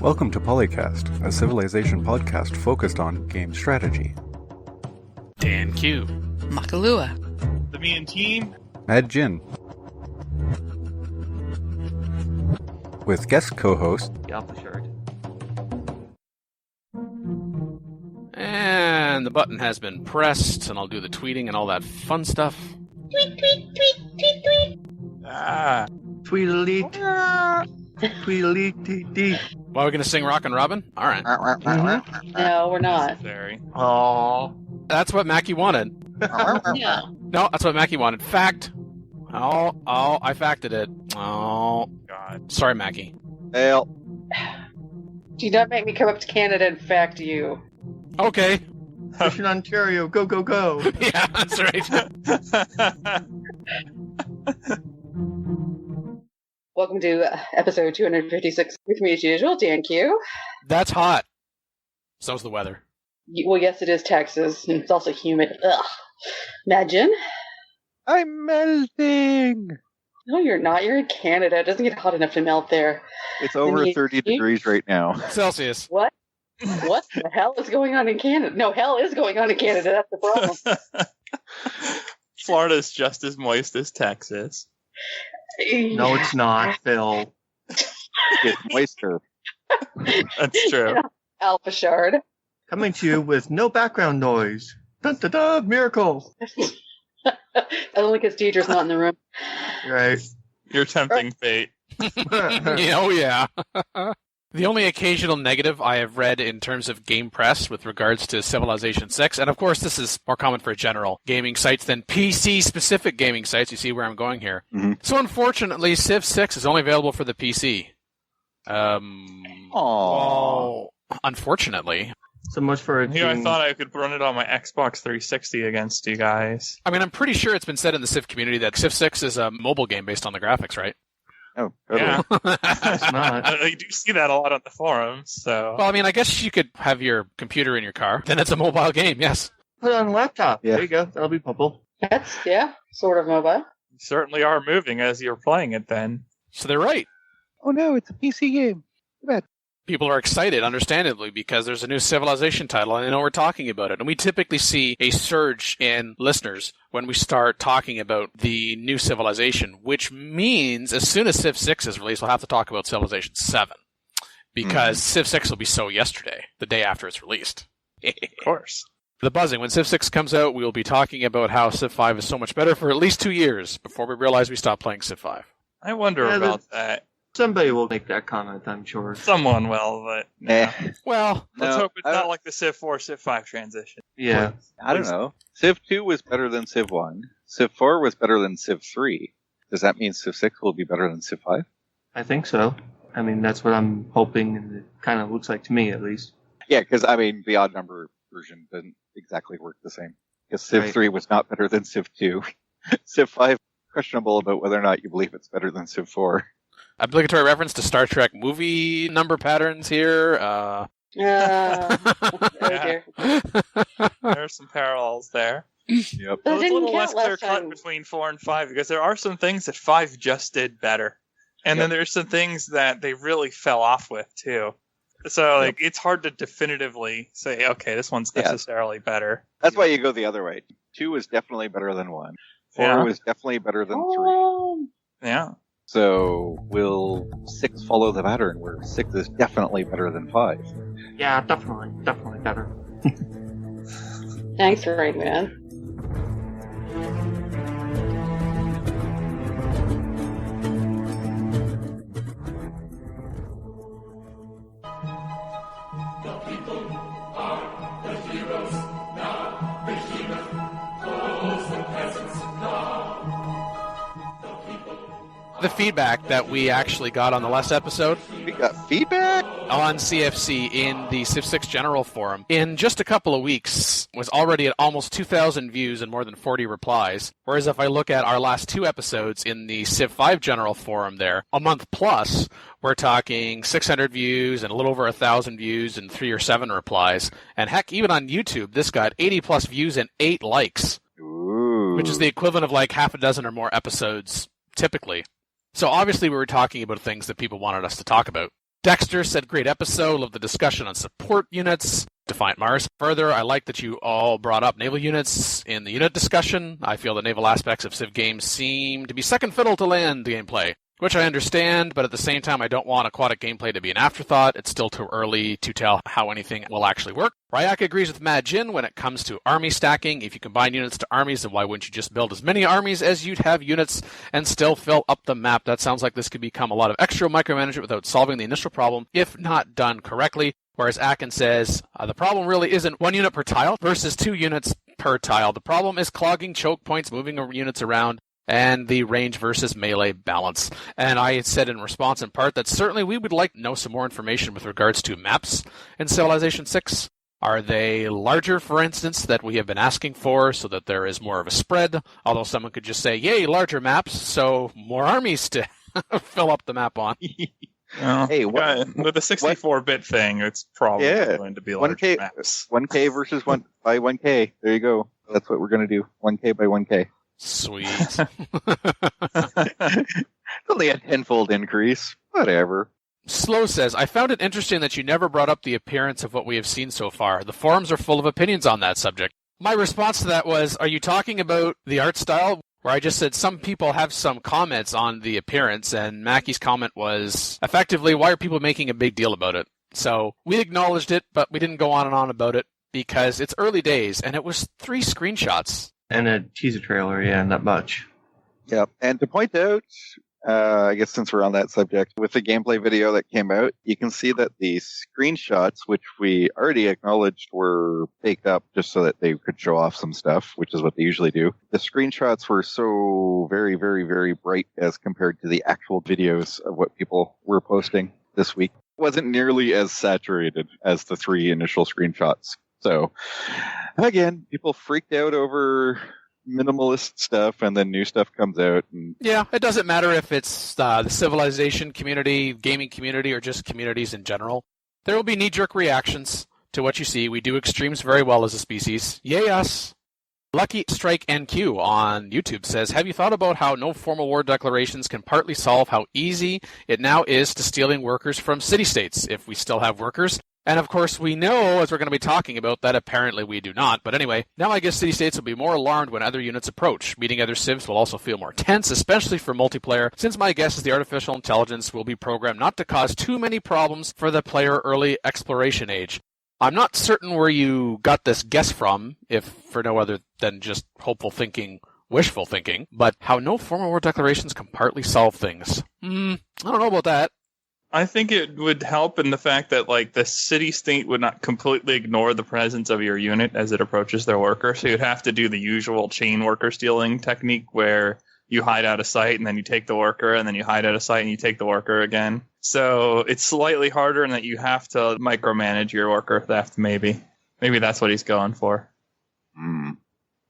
Welcome to PolyCast, a Civilization podcast focused on game strategy. Dan Q. Makalua. The Me and Team. Mad Jin. With guest co-host The Alpha Shard. And the button has been pressed, and I'll do the tweeting and all that fun stuff. Tweet, tweet, tweet, tweet, tweet. Ah. Tweedledee. Tweedledee. Well, we're going to sing Rockin' Robin? All right. No, we're not. Very. Aww. That's what Mackie wanted. Yeah. No, that's what Mackie wanted. Fact. Oh, I facted it. Oh, God. sorry, Mackie. Fail. Do not make me come up to Canada and fact you. Okay. Mission Ontario, go, go, go. Yeah, that's right. Welcome to episode 256 with me as usual, Dan Q. That's hot. So's the weather. Well, yes, it is Texas, and it's also humid. Ugh. Imagine. I'm melting. No, you're not. You're in Canada. It doesn't get hot enough to melt there. It's over 30 degrees right now. Celsius. What? What the hell is going on in Canada? No, hell is going on in Canada. That's the problem. Florida's just as moist as Texas. No, it's not, Phil. It's moister. That's true. Alpha Shard. Coming to you with no background noise. Dun dun dun, miracle. Only because Deidre's not in the room. Right. You're tempting fate. Yeah, oh, yeah. The only occasional negative I have read in terms of game press with regards to Civilization 6, and of course this is more common for general gaming sites than PC-specific gaming sites. You see where I'm going here. Mhm. So unfortunately, Civ 6 is only available for the PC. Aww. Unfortunately. So much for it Here, I being... thought I could run it on my Xbox 360 against you guys. I mean, I'm pretty sure it's been said in the Civ community that Civ 6 is a mobile game based on the graphics, right? Oh, totally. Yeah. It's not. I do see that a lot on the forums, so... Well, I mean, I guess you could have your computer in your car. Then it's a mobile game, yes. Put it on a laptop. Yeah. There you go. That'll be purple. That's, yeah, sort of mobile. You certainly are moving as you're playing it then. So they're right. Oh no, it's a PC game. Too bad. People are excited, understandably, because there's a new Civilization title, and they know we're talking about it. And we typically see a surge in listeners when we start talking about the new Civilization, which means as soon as Civ 6 is released, we'll have to talk about Civilization 7. Because Civ 6 will be so yesterday, the day after it's released. Of course. The buzzing. When Civ 6 comes out, we will be talking about how Civ 5 is so much better for at least 2 years before we realize we stop playing Civ 5. I wonder Yeah, about that. Somebody will make that comment, I'm sure. Someone will, but... Nah. Well, Let's No, hope it's I not don't- like the Civ 4, Civ 5 transition. Yeah. I don't know. Civ 2 was better than Civ 1. Civ 4 was better than Civ 3. Does that mean Civ 6 will be better than Civ 5? I think so. I mean, that's what I'm hoping, and it kind of looks like to me, at least. Yeah, because, I mean, the odd number version doesn't exactly work the same. Because Civ Right. 3 was not better than Civ 2. Civ 5, questionable about whether or not you believe it's better than Civ 4. obligatory reference to Star Trek movie number patterns here. Oh, dear. There are some parallels there. Yep. That Well, it's a didn't little less count last clear cut time. between 4 and 5 because there are some things that 5 just did better. And then there's some things that they really fell off with, too. So, like, it's hard to definitively say, okay, this one's Yeah. necessarily better. That's why you go the other way. 2 is definitely better than 1. 4 Yeah. was definitely better than 3. Oh, Yeah. So will 6 follow the pattern where 6 is definitely better than 5? Yeah, definitely. Definitely better. thanks, Rain Man. The feedback that we actually got on the last episode We got feedback? on CFC in the Civ 6 General Forum in just a couple of weeks was already at almost 2,000 views and more than 40 replies. Whereas if I look at our last 2 episodes in the Civ 5 General Forum there, a month plus, we're talking 600 views and a little over 1,000 views and 3 or 7 replies. And heck, even on YouTube, this got 80 plus views and 8 likes, Ooh. which is the equivalent of like half a dozen or more episodes typically. So obviously we were talking about things that people wanted us to talk about. Dexter said, great episode. Love the discussion on support units. Defiant Mars. Further, I like that you all brought up naval units in the unit discussion. I feel the naval aspects of Civ games seem to be second fiddle to land gameplay, which I understand, but at the same time, I don't want aquatic gameplay to be an afterthought. It's still too early to tell how anything will actually work. Ryak agrees with Mad Jin when it comes to army stacking. If you combine units to armies, then why wouldn't you just build as many armies as you'd have units and still fill up the map? That sounds like this could become a lot of extra micromanagement without solving the initial problem, if not done correctly. Whereas Akin says, the problem really isn't 1 unit per tile versus 2 units per tile. The problem is clogging choke points, moving units around, and the range versus melee balance. And I said in response in part that certainly we would like to know some more information with regards to maps in Civilization 6. Are they larger, for instance, that we have been asking for so that there is more of a spread? Although someone could just say, yay, larger maps, so more armies to fill up the map on. Well, Hey, what- with the 64-bit thing, it's probably going to be large 1K, maps. 1K versus 1 by 1K. There you go. That's what we're going to do. 1K by 1K. Sweet. Only a tenfold increase. Whatever. Slow says, I found it interesting that you never brought up the appearance of what we have seen so far. The forums are full of opinions on that subject. My response to that was, are you talking about the art style? Where I just said some people have some comments on the appearance, and Mackey's comment was, effectively, why are people making a big deal about it? So we acknowledged it, but we didn't go on and on about it because it's early days, and it was 3 screenshots. And a teaser trailer, yeah, not much. Yeah. And to point out, I guess since we're on that subject, with the gameplay video that came out, you can see that the screenshots, which we already acknowledged were faked up just so that they could show off some stuff, which is what they usually do. The screenshots were so very, very, very bright as compared to the actual videos of what people were posting this week. It wasn't nearly as saturated as the 3 initial screenshots. So, again, people freaked out over minimalist stuff, and then new stuff comes out. And Yeah, it doesn't matter if it's the Civilization community, gaming community, or just communities in general. There will be knee-jerk reactions to what you see. We do extremes very well as a species. Yay us! Lucky Strike NQ on YouTube says, have you thought about how no formal war declarations can partly solve how easy it now is to stealing workers from city-states, if we still have workers? And of course, we know, as we're going to be talking about, that apparently we do not. But anyway, now I guess city-states will be more alarmed when other units approach. Meeting other civs will also feel more tense, especially for multiplayer, since my guess is the artificial intelligence will be programmed not to cause too many problems for the player early exploration age. I'm not certain where you got this guess from, if for no other than just hopeful thinking, wishful thinking, but how no formal war declarations can partly solve things. I don't know about that. I think it would help in the fact that, like, the city-state would not completely ignore the presence of your unit as it approaches their worker. So you'd have to do the usual chain worker stealing technique where you hide out of sight and then you take the worker, and then you hide out of sight and you take the worker again. So it's slightly harder in that you have to micromanage your worker theft, maybe. Maybe that's what he's going for.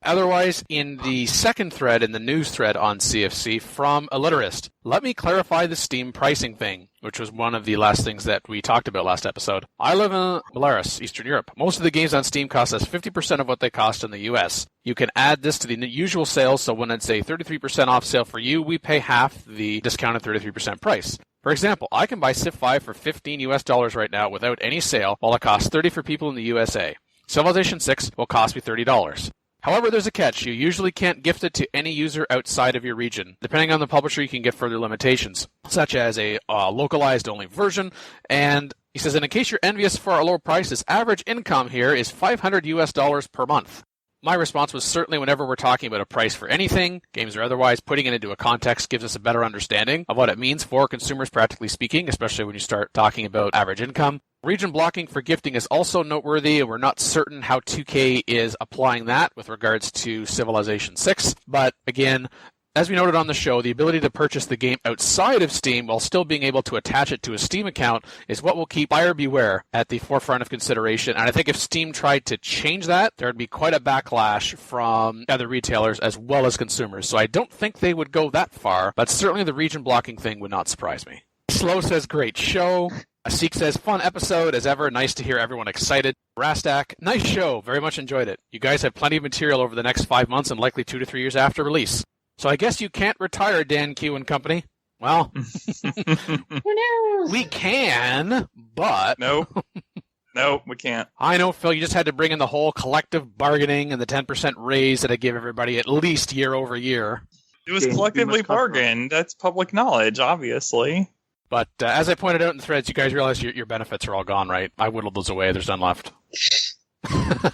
Otherwise, in the second thread, in the news thread on CFC from Illiterist, let me clarify the Steam pricing thing, which was one of the last things that we talked about last episode. I live in Belarus, Eastern Europe. Most of the games on Steam cost us 50% of what they cost in the US. You can add this to the usual sales, so when it's a 33% off sale for you, we pay half the discounted 33% price. For example, I can buy Civ 5 for $15 US right now without any sale, while it costs $30 for people in the USA. Civilization 6 will cost me $30. However, there's a catch. You usually can't gift it to any user outside of your region. Depending on the publisher, you can get further limitations, such as a localized-only version. And he says, and in case you're envious for our lower prices, average income here is $500 US per month. My response was certainly whenever we're talking about a price for anything, games or otherwise, putting it into a context gives us a better understanding of what it means for consumers, practically speaking, especially when you start talking about average income. Region blocking for gifting is also noteworthy, and we're not certain how 2K is applying that with regards to Civilization 6. But again, as we noted on the show, the ability to purchase the game outside of Steam while still being able to attach it to a Steam account is what will keep buyer beware at the forefront of consideration. And I think if Steam tried to change that, there would be quite a backlash from other retailers as well as consumers. So I don't think they would go that far, but certainly the region blocking thing would not surprise me. Slow says, great show. Asik says, fun episode as ever. Nice to hear everyone excited. Rastak, nice show. Very much enjoyed it. You guys have plenty of material over the next 5 months and likely 2 to 3 years after release. So I guess you can't retire, Dan Q and company. Well, Who knows? we can, but Nope, we can't. I know, Phil, you just had to bring in the whole collective bargaining and the 10% raise that I give everybody at least year over year. It was Games we collectively must cover. bargained. That's public knowledge, obviously. But as I pointed out in the threads, you guys realize your benefits are all gone, right? I whittled those away. There's none left.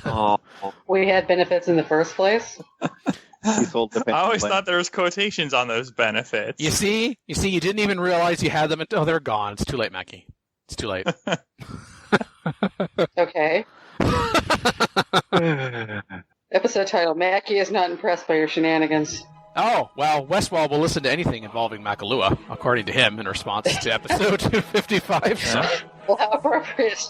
Oh, We had benefits in the first place. He sold the I pension always plan. thought there was quotations on those benefits. You see, you didn't even realize you had them until they're gone. It's too late, Mackie. It's too late. Okay. Episode title: Mackie is not impressed by your shenanigans. Oh, well, Westwall will listen to anything involving Makalua, according to him, in response to episode 255. So. Well, how appropriate.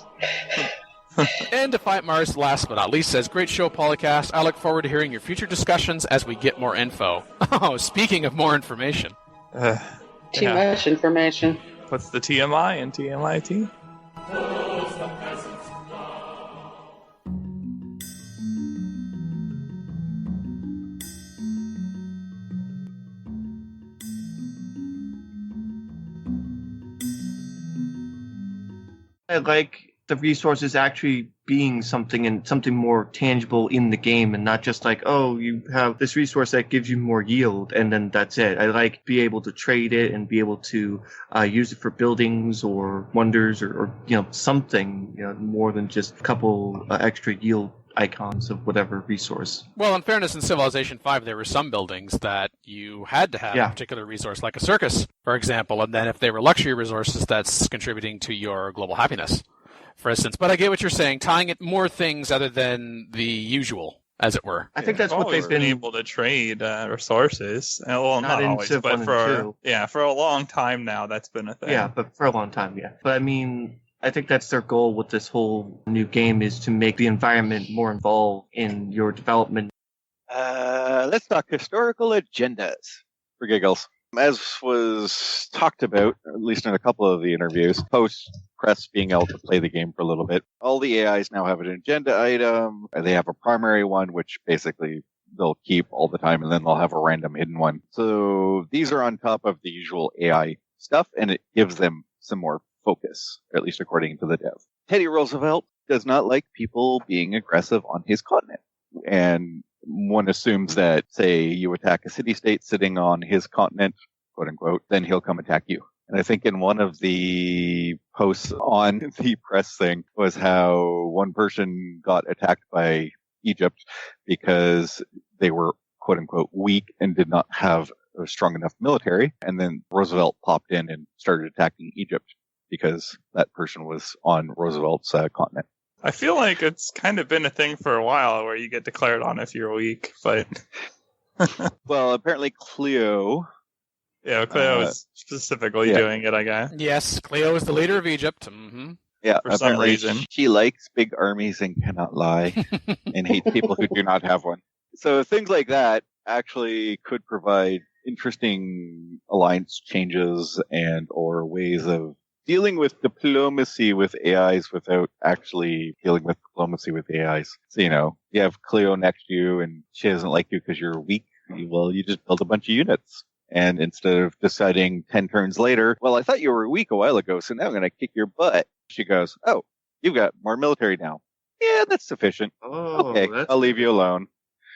And Defiant Mars, last but not least, says, great show, PolyCast. I look forward to hearing your future discussions as we get more info. Oh, speaking of more information. Too Yeah. much information. What's the TMI and TMIT? I like the resources actually being something and something more tangible in the game, and not just like, oh, you have this resource that gives you more yield and then that's it. I like be able to trade it and be able to use it for buildings or wonders or something, more than just a couple extra yield icons of whatever resource. Well, in fairness, in Civilization 5, there were some buildings that you had to have a particular resource, like a circus, for example, and then if they were luxury resources, that's contributing to your global happiness, for instance. But I get what you're saying, tying it more things other than the usual, as it were. I think that's what always they've been able to trade resources. Well, not in always, Civ 1 but and for 2. for a long time now, that's been a thing. Yeah, but for a long time, yeah. But I mean, I think that's their goal with this whole new game, is to make the environment more involved in your development. Let's talk historical agendas for giggles. As was talked about, at least in a couple of the interviews, post-press being able to play the game for a little bit, all the AIs now have an agenda item. They have a primary one, which basically they'll keep all the time, and then they'll have a random hidden one. So these are on top of the usual AI stuff, and it gives them some more focus, or at least according to the dev. Teddy Roosevelt does not like people being aggressive on his continent. And one assumes that, say, you attack a city-state sitting on his continent, quote-unquote, then he'll come attack you. And I think in one of the posts on the press thing was how one person got attacked by Egypt because they were, quote-unquote, weak and did not have a strong enough military. And then Roosevelt popped in and started attacking Egypt because that person was on Roosevelt's continent. I feel like it's kind of been a thing for a while where you get declared on if you're weak, but Well, apparently Cleo. yeah, Cleo is specifically doing it, I guess. Yes, Cleo is the leader of Egypt. Mm-hmm. Yeah, For some apparently reason. she likes big armies and cannot lie and hates people who do not have one. So things like that actually could provide interesting alliance changes and or ways of dealing with diplomacy with AIs without actually dealing with diplomacy with AIs. So, you have Cleo next to you and she doesn't like you because you're weak. Well, you just build a bunch of units. And instead of deciding 10 turns later, well, I thought you were weak a while ago, so now I'm going to kick your butt. She goes, oh, you've got more military now. Yeah, that's sufficient. Oh, Okay, that's I'll leave you alone.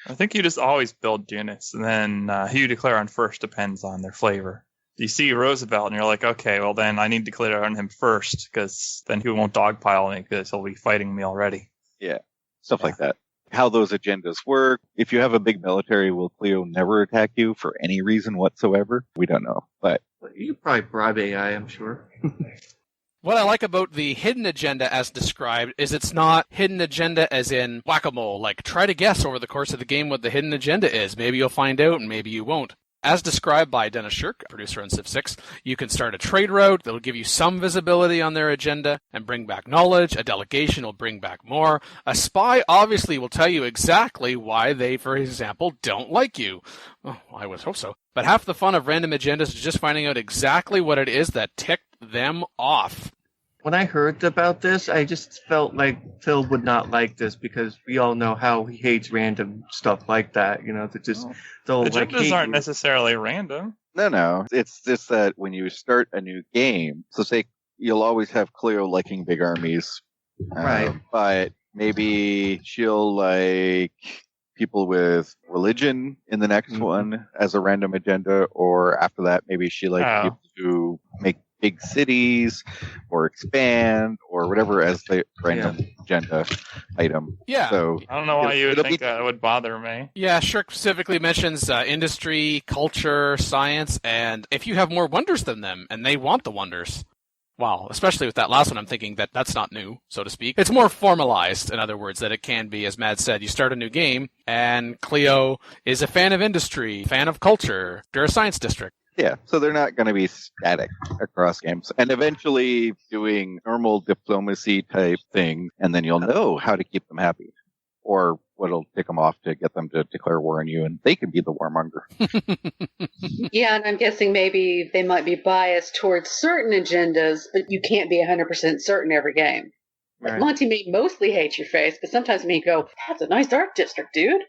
I think you just always build units, and then who you declare on first depends on their flavor. You see Roosevelt, and you're like, okay, well then I need to declare on him first, because then he won't dogpile me, because he'll be fighting me already. Yeah, stuff like that. How those agendas work. If you have a big military, will Cleo never attack you for any reason whatsoever? We don't know, but You could probably bribe AI, I'm sure. What I like about the hidden agenda as described is it's not hidden agenda as in whack-a-mole, like try to guess over the course of the game what the hidden agenda is. Maybe you'll find out and maybe you won't. As described by Dennis Shirk, producer on Civ 6, you can start a trade route that'll give you some visibility on their agenda and bring back knowledge. A delegation will bring back more. A spy obviously will tell you exactly why they, for example, don't like you. Oh, I would hope so. But half the fun of random agendas is just finding out exactly what it is that ticked them off. When I heard about this, I just felt like Phil would not like this because we all know how he hates random stuff like that. They'll The like agendas hate aren't you. necessarily random. No. It's just that when you start a new game, so say you'll always have Cleo liking big armies. Right. But maybe she'll like people with religion in the next one as a random agenda, or after that, maybe she likes people to make big cities or expand or whatever as the random agenda item. Yeah. So I don't know why you would think that would bother me. Yeah, Shirk specifically mentions industry, culture, science, and if you have more wonders than them, and they want the wonders. Wow, especially with that last one, I'm thinking that that's not new, so to speak. It's more formalized, in other words, that it can be, as Matt said, you start a new game, and Cleo is a fan of industry, fan of culture, they're a science district. Yeah, so they're not going to be static across games. And eventually doing normal diplomacy type thing, and then you'll know how to keep them happy. Or what'll tick them off to get them to declare war on you, and they can be the warmonger. Yeah, and I'm guessing maybe they might be biased towards certain agendas, but you can't be 100% certain every game. Like Monty may mostly hate your face, but sometimes me go, that's a nice art district, dude.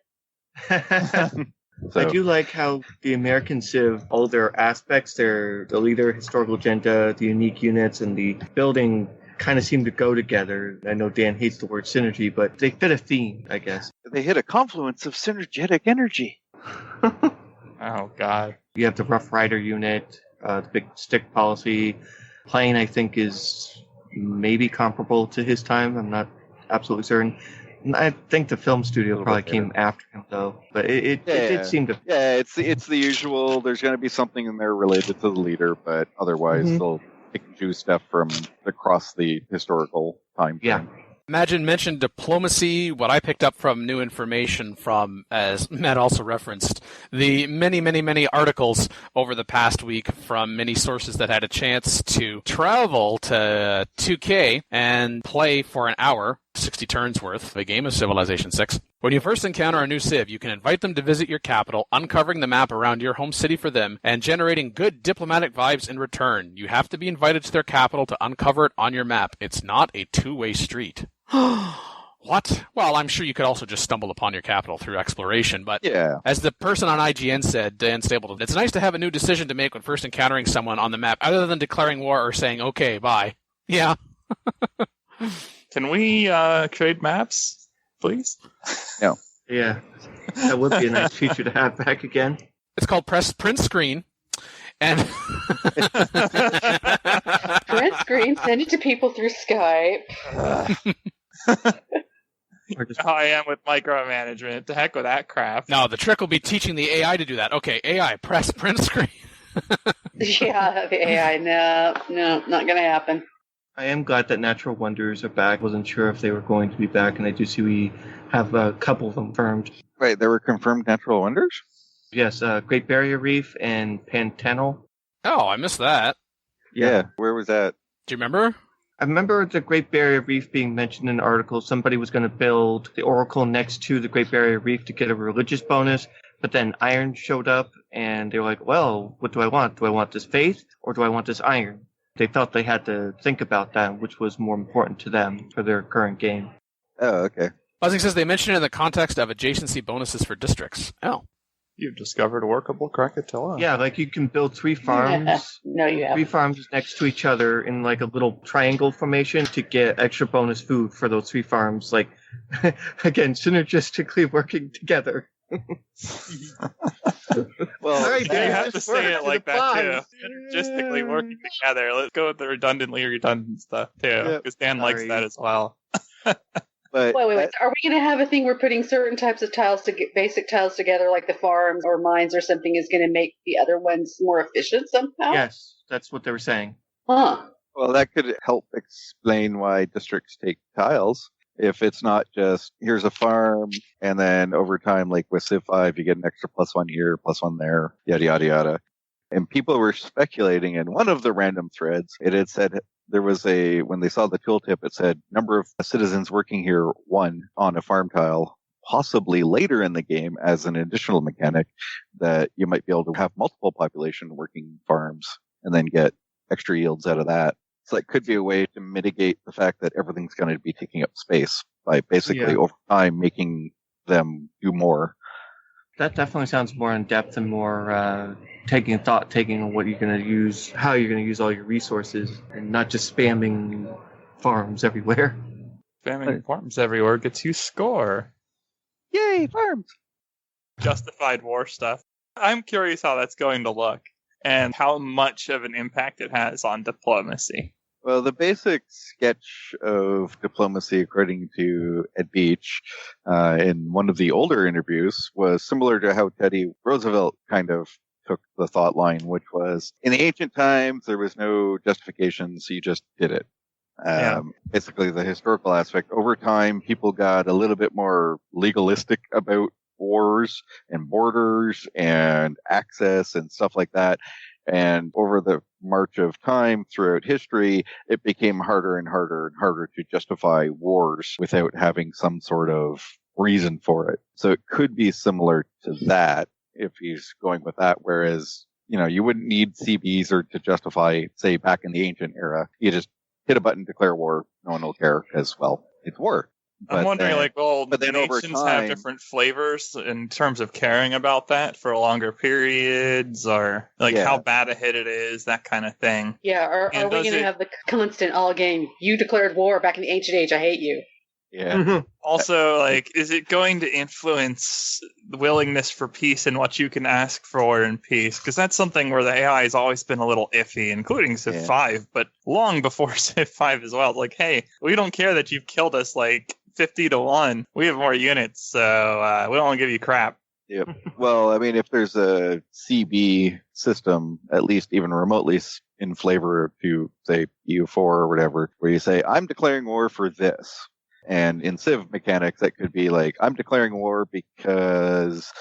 I do like how the American Civ, all their aspects, the leader, historical agenda, the unique units, and the building kind of seem to go together. I know Dan hates the word synergy, but they fit a theme, I guess. They hit a confluence of synergetic energy. Oh, God. You have the Rough Rider unit, the big stick policy. Plane, I think, is maybe comparable to his time. I'm not absolutely certain. I think the film studio probably came after him, though. But it did seem to... Yeah, it's the usual. There's going to be something in there related to the leader, but otherwise they'll pick and choose stuff from across the historical time frame. Yeah. Imagine mentioned diplomacy, what I picked up from new information from, as Matt also referenced, the many articles over the past week from many sources that had a chance to travel to 2K and play for an hour, 60 turns worth, of a game of Civilization 6. When you first encounter a new Civ, you can invite them to visit your capital, uncovering the map around your home city for them, and generating good diplomatic vibes in return. You have to be invited to their capital to uncover it on your map. It's not a two-way street. What? Well, I'm sure you could also just stumble upon your capital through exploration, but as the person on IGN said, Dan Stapleton, it's nice to have a new decision to make when first encountering someone on the map, other than declaring war or saying, okay, bye. Yeah. Can we trade maps, please? No. Yeah. That would be a nice feature to have back again. It's called print screen. And print screen, send it to people through Skype. Or just how I am with micromanagement. To heck with that crap. No, the trick will be teaching the AI to do that. Okay, AI, press print screen. Yeah, the AI. No, not going to happen. I am glad that Natural Wonders are back. Wasn't sure if they were going to be back, and I do see we have a couple of them confirmed. Wait, there were confirmed Natural Wonders? Yes, Great Barrier Reef and Pantanal. Oh, I missed that. Yeah, where was that? Do you remember? I remember the Great Barrier Reef being mentioned in an article. Somebody was going to build the Oracle next to the Great Barrier Reef to get a religious bonus, but then iron showed up, and they were like, well, what do I want? Do I want this faith, or do I want this iron? They felt they had to think about that, which was more important to them for their current game. Oh, okay. Buzzing says they mentioned it in the context of adjacency bonuses for districts. Oh. You've discovered a workable Krakatoa. Yeah, like you can build 3 farms. No, you haven't. 3 farms next to each other in like a little triangle formation to get extra bonus food for those 3 farms. Like, again, synergistically working together. Well, right, you have to say it like that, too. Synergistically working together. Let's go with the redundantly redundant stuff, too. Because Dan likes that as well. But Wait. Are we going to have a thing where putting certain types of tiles to get basic tiles together, like the farms or mines or something, is going to make the other ones more efficient somehow? Yes, that's what they were saying. Huh. Well, that could help explain why districts take tiles. If it's not just, here's a farm, and then over time, like with Civ 5, you get an extra +1 here, +1 there, yada, yada, yada. And people were speculating in one of the random threads, it had said there was when they saw the tooltip, it said number of citizens working here, 1 on a farm tile, possibly later in the game as an additional mechanic that you might be able to have multiple population working farms and then get extra yields out of that. So it could be a way to mitigate the fact that everything's going to be taking up space by basically over time making them do more. That definitely sounds more in depth and more taking what you're going to use, how you're going to use all your resources, and not just spamming farms everywhere. Spamming farms everywhere gets you score. Yay, farms! Justified war stuff. I'm curious how that's going to look and how much of an impact it has on diplomacy. Well, the basic sketch of diplomacy, according to Ed Beach, in one of the older interviews, was similar to how Teddy Roosevelt kind of took the thought line, which was, in the ancient times, there was no justification, so you just did it. Basically, the historical aspect. Over time, people got a little bit more legalistic about wars and borders and access and stuff like that. And over the march of time throughout history, it became harder and harder and harder to justify wars without having some sort of reason for it. So it could be similar to that if he's going with that. Whereas, you wouldn't need CBs or to justify, say, back in the ancient era. You just hit a button, declare war. No one will care because, well, it's war. I'm wondering, nations have different flavors in terms of caring about that for longer periods, or how bad a hit it is, that kind of thing. Yeah, are we going to have the constant all game, you declared war back in the ancient age, I hate you? Yeah. Also, is it going to influence the willingness for peace and what you can ask for in peace? Because that's something where the AI has always been a little iffy, including Civ 5, but long before Civ 5 as well. It's like, hey, we don't care that you've killed us 50 to 1. We have more units, so we don't want to give you crap. Yep. Well, I mean, if there's a CB system, at least even remotely in flavor to, say, EU4 or whatever, where you say, I'm declaring war for this. And in Civ mechanics, that could be I'm declaring war because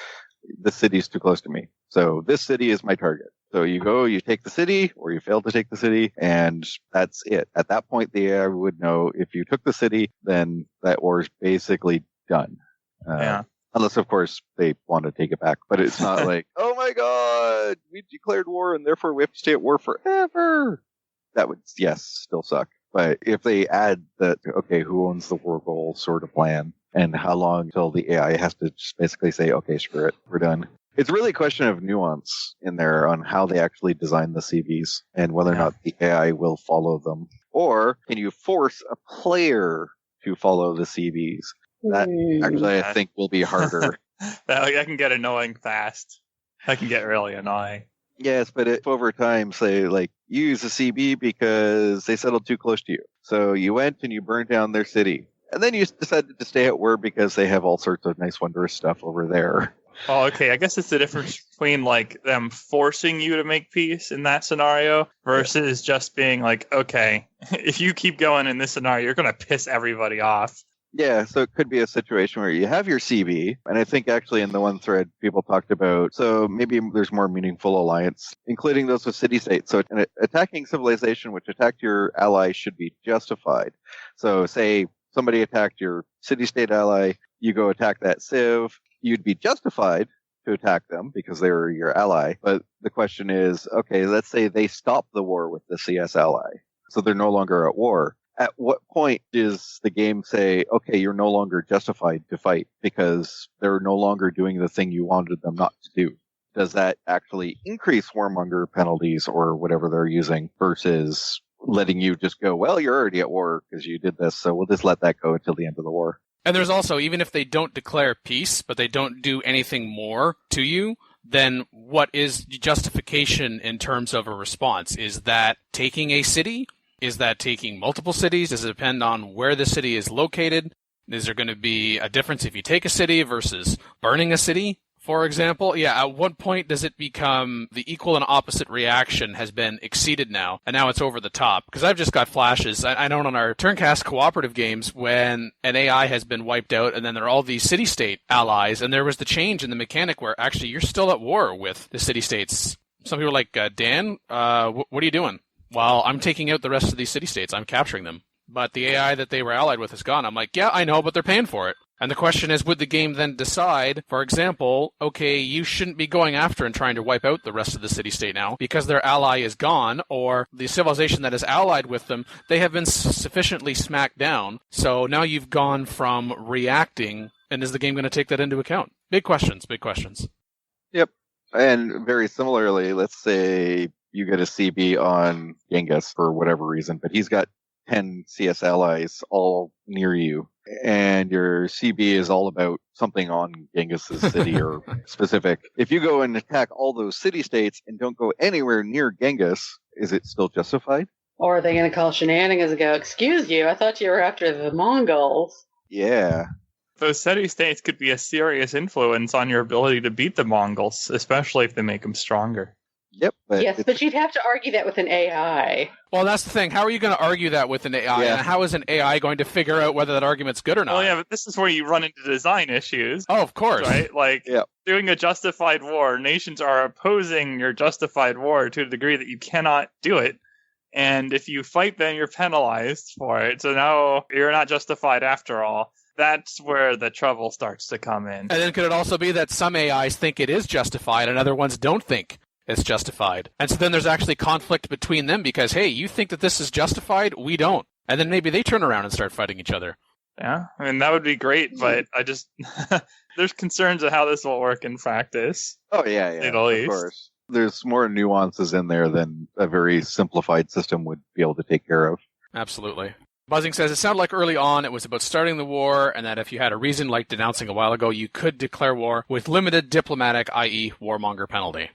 the city's too close to me. So this city is my target. So you go, you take the city, or you fail to take the city, and that's it. At that point, the AI would know if you took the city, then that war is basically done. Unless, of course, they want to take it back. But it's not oh my god, we declared war, and therefore we have to stay at war forever. That would, yes, still suck. But if they add that, okay, who owns the war goal sort of plan, and how long until the AI has to just basically say, okay, screw it, we're done. It's really a question of nuance in there on how they actually design the CVs and whether or not the AI will follow them. Or can you force a player to follow the CVs? That actually, I think, will be harder. That can get annoying fast. That can get really annoying. Yes, but if over time, say, you use a CB because they settled too close to you. So you went and you burned down their city. And then you decided to stay at war because they have all sorts of nice, wondrous stuff over there. Oh, okay. I guess it's the difference between, them forcing you to make peace in that scenario versus just being okay, if you keep going in this scenario, you're going to piss everybody off. Yeah, so it could be a situation where you have your CB, and I think actually in the one thread people talked about, so maybe there's more meaningful alliance, including those with city-states. So an attacking civilization which attacked your ally should be justified. So say somebody attacked your city-state ally, you go attack that civ, you'd be justified to attack them because they were your ally. But the question is, okay, let's say they stop the war with the CS ally, so they're no longer at war. At what point does the game say, okay, you're no longer justified to fight because they're no longer doing the thing you wanted them not to do? Does that actually increase warmonger penalties or whatever they're using versus letting you just go, well, you're already at war because you did this, so we'll just let that go until the end of the war? And there's also, even if they don't declare peace, but they don't do anything more to you, then what is justification in terms of a response? Is that taking a city? Is that taking multiple cities? Does it depend on where the city is located? Is there going to be a difference if you take a city versus burning a city, for example? Yeah, at what point does it become the equal and opposite reaction has been exceeded now, and now it's over the top? Because I've just got flashes. I know on our Turncast cooperative games when an AI has been wiped out, and then there are all these city-state allies, and there was the change in the mechanic where actually you're still at war with the city-states. Some people are like, Dan, what are you doing? Well, I'm taking out the rest of these city-states. I'm capturing them. But the AI that they were allied with is gone. I'm like, yeah, I know, but they're paying for it. And the question is, would the game then decide, for example, okay, you shouldn't be going after and trying to wipe out the rest of the city-state now because their ally is gone, or the civilization that is allied with them, they have been sufficiently smacked down. So now you've gone from reacting, and is the game going to take that into account? Big questions, big questions. Yep. And very similarly, let's say you get a CB on Genghis for whatever reason, but he's got 10 CS allies all near you, and your CB is all about something on Genghis's city or specific. If you go and attack all those city-states and don't go anywhere near Genghis, is it still justified? Or are they going to call shenanigans and go, excuse you, I thought you were after the Mongols. Yeah. Those city-states could be a serious influence on your ability to beat the Mongols, especially if they make them stronger. Yep. But you'd have to argue that with an AI. Well, that's the thing. How are you going to argue that with an AI? Yeah. And how is an AI going to figure out whether that argument's good or not? Well, yeah, but this is where you run into design issues. Oh, of course. Right? Like, Yep. doing a justified war, nations are opposing your justified war to a degree that you cannot do it. And if you fight them, you're penalized for it. So now you're not justified after all. That's where the trouble starts to come in. And then could it also be that some AIs think it is justified and other ones don't think it's justified? And so then there's actually conflict between them because, hey, you think that this is justified, we don't. And then maybe they turn around and start fighting each other. Yeah, I mean, that would be great, but I just... there's concerns of how this will work in practice. Oh, yeah, At of least. course. There's more nuances in there than a very simplified system would be able to take care of. Absolutely. Buzzing says, it sounded like early on it was about starting the war, and that if you had a reason like denouncing a while ago, you could declare war with limited diplomatic, i.e. warmonger penalty.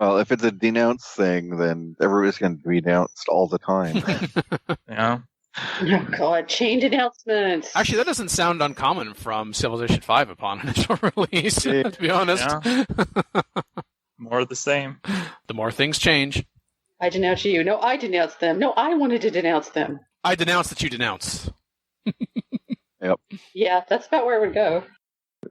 Well, if it's a denounce thing, then everybody's going to be denounced all the time. Yeah. Oh, God, chain announcements. Actually, that doesn't sound uncommon from Civilization 5 upon initial release, to be honest. Yeah. More of the same. The more things change. I denounce you. No, I denounce them. No, I wanted to denounce them. I denounce that you denounce. Yep. Yeah, that's about where it would go.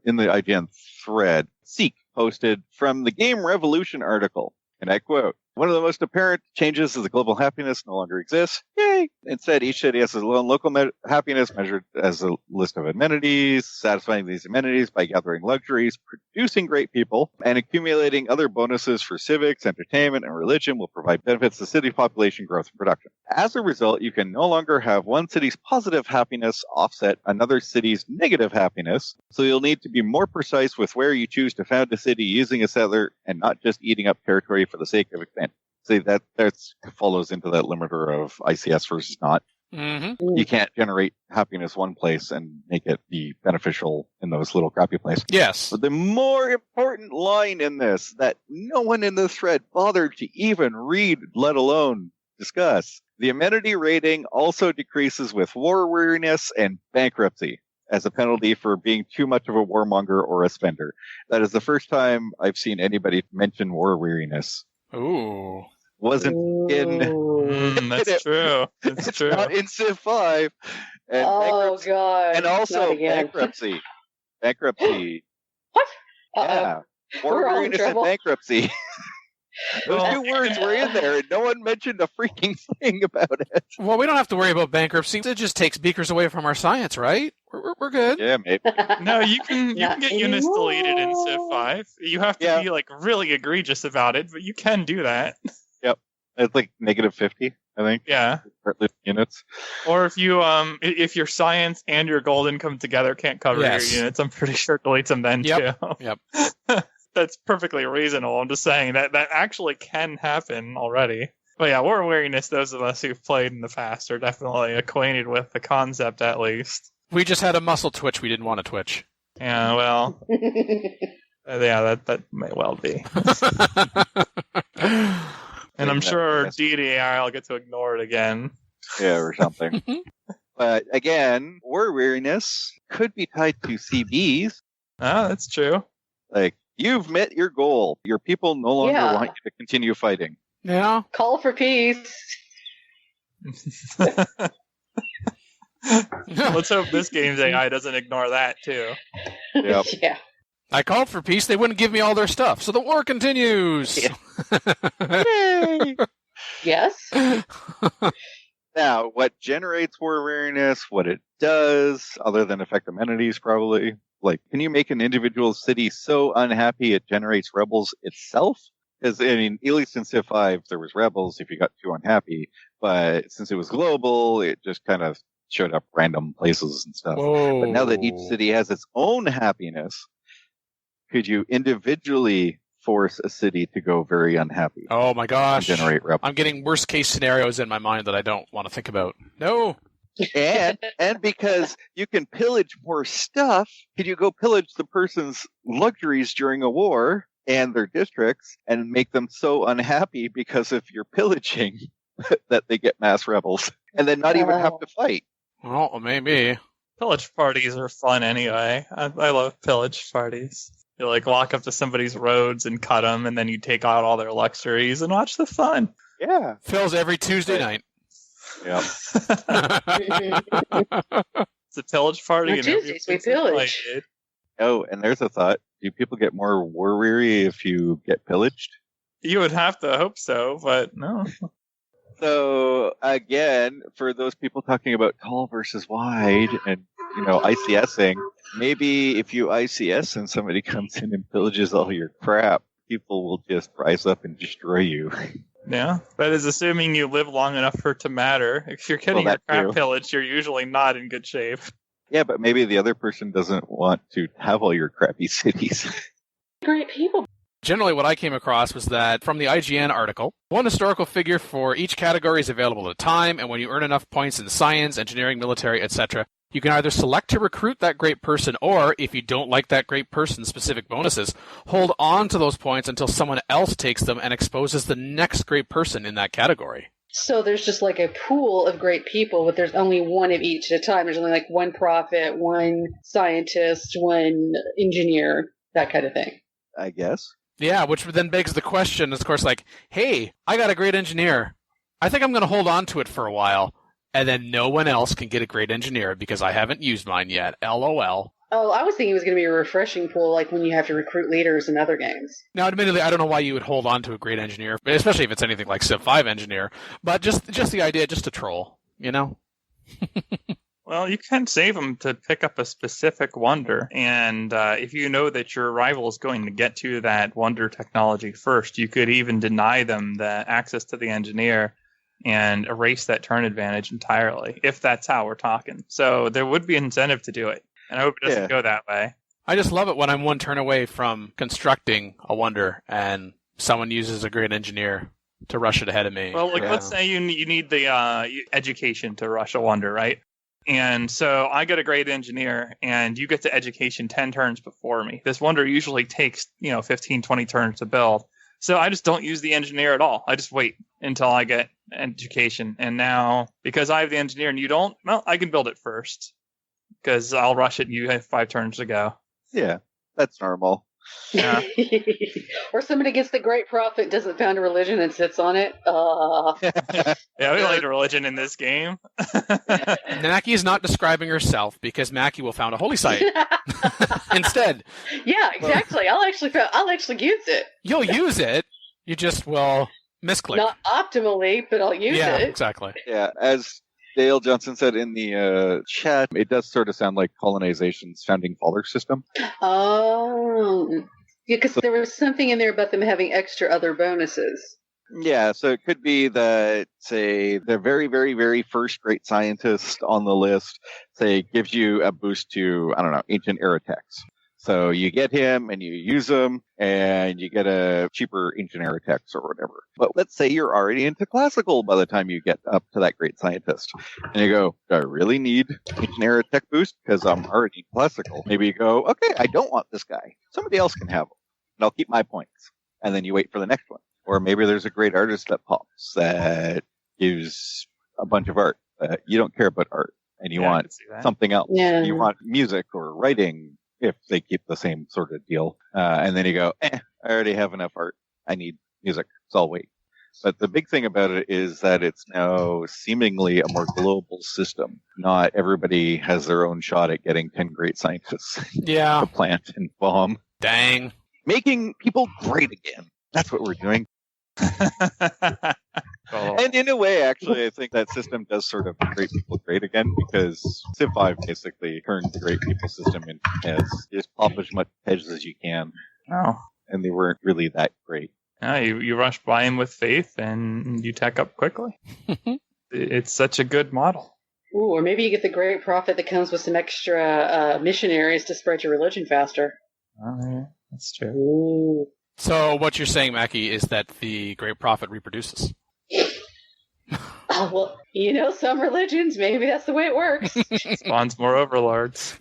In the IGN thread, Seek posted from the Game Revolution article, and I quote, "One of the most apparent changes is that global happiness no longer exists. Yay! Instead, each city has its own local happiness measured as a list of amenities, satisfying these amenities by gathering luxuries, producing great people, and accumulating other bonuses for civics, entertainment, and religion will provide benefits to city population growth and production. As a result, you can no longer have one city's positive happiness offset another city's negative happiness, so you'll need to be more precise with where you choose to found a city using a settler and not just eating up territory for the sake of expansion." See, that follows into that limiter of ICS versus not. Mm-hmm. You can't generate happiness one place and make it be beneficial in those little crappy places. Yes. But the more important line in this that no one in this thread bothered to even read, let alone discuss, the amenity rating also decreases with war weariness and bankruptcy as a penalty for being too much of a warmonger or a spender. That is the first time I've seen anybody mention war weariness. Ooh. Wasn't in... That's true. That's It's true. not in Civ 5. And Oh, bankruptcy- God. And Not also again. bankruptcy. Bankruptcy. What? Uh-oh. Yeah. War We're all in weariness and trouble. bankruptcy. Those Well, two words were in there, and no one mentioned a freaking thing about it. Well, we don't have to worry about bankruptcy. It just takes beakers away from our science, right? We're good. Yeah, maybe. No, you can Not get units anymore. deleted in Civ 5. You have to be like really egregious about it, but you can do that. It's like negative 50, I think. Yeah. For units. Or if you if your science and your gold income together can't cover Yes. your units, I'm pretty sure it deletes them then Yep. too. Yep. That's perfectly reasonable. I'm just saying that actually can happen already. But yeah, war weariness, those of us who've played in the past are definitely acquainted with the concept at least. We just had a muscle twitch we didn't want to twitch. Yeah, well, yeah, that may well be. And I'm sure DDAI will get to ignore it again. Yeah, or something. But again, war weariness could be tied to CBs. Ah, that's true. Like, you've met your goal. Your people no longer Yeah. want you to continue fighting. Yeah. Call for peace. Let's hope this game's AI doesn't ignore that too. Yep. Yeah. I called for peace. They wouldn't give me all their stuff, so the war continues. Yay! Yes. Now, what generates war weariness, what it does, other than affect amenities, probably. Like, can you make an individual city so unhappy it generates rebels itself? Because, I mean, at least in Civ 5, there was rebels if you got too unhappy. But since it was global, it just kind of showed up random places and stuff. Whoa. But now that each city has its own happiness, could you individually force a city to go very unhappy? Oh my gosh. And generate rebels? I'm getting worst case scenarios in my mind that I don't want to think about. No. And because you can pillage more stuff, could you go pillage the person's luxuries during a war and their districts and make them so unhappy because of your pillaging that they get mass rebels and then not even have to fight? Well, maybe. Pillage parties are fun anyway. I love pillage parties. You like walk up to somebody's roads and cut them, and then you take out all their luxuries and watch the fun. Yeah. Phil's every Tuesday night. Yeah. It's a pillage party. On and Tuesdays, we everybody's pillage. invited. Oh, and there's a thought. Do people get more war weary if you get pillaged? You would have to hope so, but no. So, again, for those people talking about tall versus wide and, ICSing, maybe if you ICS and somebody comes in and pillages all your crap, people will just rise up and destroy you. Yeah, that is assuming you live long enough for it to matter. If you're getting your crap pillaged, you're usually not in good shape. Yeah, but maybe the other person doesn't want to have all your crappy cities. Great people. Generally, what I came across was that from the IGN article, one historical figure for each category is available at a time, and when you earn enough points in science, engineering, military, etc., you can either select to recruit that great person, or if you don't like that great person's specific bonuses, hold on to those points until someone else takes them and exposes the next great person in that category. So there's just like a pool of great people, but there's only one of each at a time. There's only like one prophet, one scientist, one engineer, that kind of thing. I guess. Yeah, which then begs the question, of course, like, hey, I got a great engineer. I think I'm going to hold on to it for a while, and then no one else can get a great engineer because I haven't used mine yet. LOL. Oh, I was thinking it was going to be a refreshing pool, like when you have to recruit leaders in other games. Now, admittedly, I don't know why you would hold on to a great engineer, especially if it's anything like Civ 5 engineer, but just the idea, just to troll, Well, you can save them to pick up a specific wonder, and if you know that your rival is going to get to that wonder technology first, you could even deny them the access to the engineer and erase that turn advantage entirely, if that's how we're talking. So there would be incentive to do it, and I hope it doesn't go that way. I just love it when I'm one turn away from constructing a wonder, and someone uses a great engineer to rush it ahead of me. Well, let's say you need the education to rush a wonder, right? And so I get a great engineer, and you get to education 10 turns before me. This wonder usually takes, 15, 20 turns to build. So I just don't use the engineer at all. I just wait until I get education. And now, because I have the engineer and you don't, well, I can build it first. Because I'll rush it and you have 5 turns to go. Yeah, that's normal. Yeah. Or somebody gets the great prophet, doesn't found a religion, and sits on it. Yeah, we like religion in this game. Mackie is not describing herself because Mackie will found a holy site instead. Yeah, exactly. I'll actually use it. You'll use it. You just will misclick. Not optimally, but I'll use yeah, it. Exactly. Yeah, as Dale Johnson said in the chat, it does sort of sound like colonization's founding father system. Oh, yeah, because there was something in there about them having extra other bonuses. Yeah, so it could be that, say, the very, very, very first great scientist on the list, say, gives you a boost to, I don't know, ancient era texts. So you get him and you use him and you get a cheaper ancient era text or whatever. But let's say you're already into classical by the time you get up to that great scientist. And you go, do I really need ancient era tech boost? Because I'm already classical. Maybe you go, okay, I don't want this guy. Somebody else can have him. And I'll keep my points. And then you wait for the next one. Or maybe there's a great artist that pops that gives a bunch of art. You don't care about art. And you want something else. Yeah. You want music or writing, if they keep the same sort of deal. And then you go, I already have enough art. I need music, so I'll wait. But the big thing about it is that it's now seemingly a more global system. Not everybody has their own shot at getting 10 great scientists Yeah. to plant and bomb. Dang. Making people great again. That's what we're doing. And in a way, actually, I think that system does sort of great people great again, because Civ 5 basically turned the great people system into PES. You just pop as much PES as you can. Oh. And they weren't really that great. Yeah, you rush by him with faith and you tech up quickly. It's such a good model. Ooh, or maybe you get the great profit that comes with some extra missionaries to spread your religion faster. Oh, yeah, that's true. Ooh. So what you're saying, Mackie, is that the great prophet reproduces. Oh, well, some religions, maybe that's the way it works. Spawns more overlords.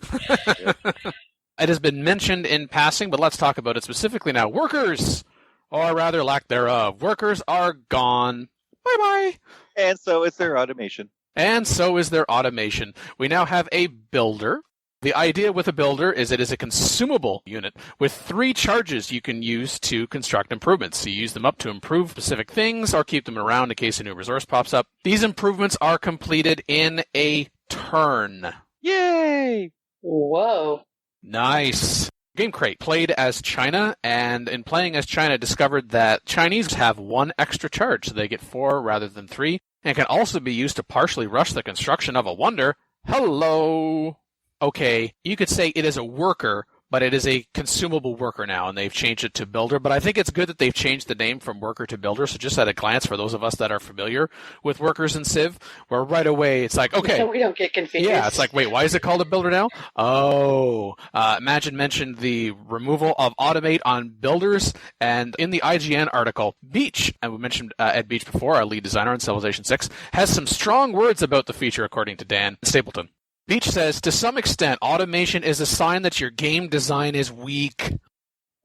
It has been mentioned in passing, but let's talk about it specifically now. Workers, or rather lack thereof. Workers are gone. Bye-bye. And so is their automation. And so is their automation. We now have a builder. The idea with a builder is it is a consumable unit with 3 charges you can use to construct improvements. So you use them up to improve specific things or keep them around in case a new resource pops up. These improvements are completed in a turn. Yay! Whoa. Nice. Game Crate played as China, and in playing as China, discovered that Chinese have 1 extra charge, so they get 4 rather than 3, and can also be used to partially rush the construction of a wonder. Hello! Okay, you could say it is a worker, but it is a consumable worker now, and they've changed it to builder. But I think it's good that they've changed the name from worker to builder. So just at a glance, for those of us that are familiar with workers in Civ, where right away it's like, okay. So we don't get confused. Yeah, it's like, wait, why is it called a builder now? Oh, Imagine mentioned the removal of automate on builders, and in the IGN article, Beach, and we mentioned Ed Beach before, our lead designer on Civilization 6, has some strong words about the feature, according to Dan Stapleton. Beach says, to some extent, automation is a sign that your game design is weak.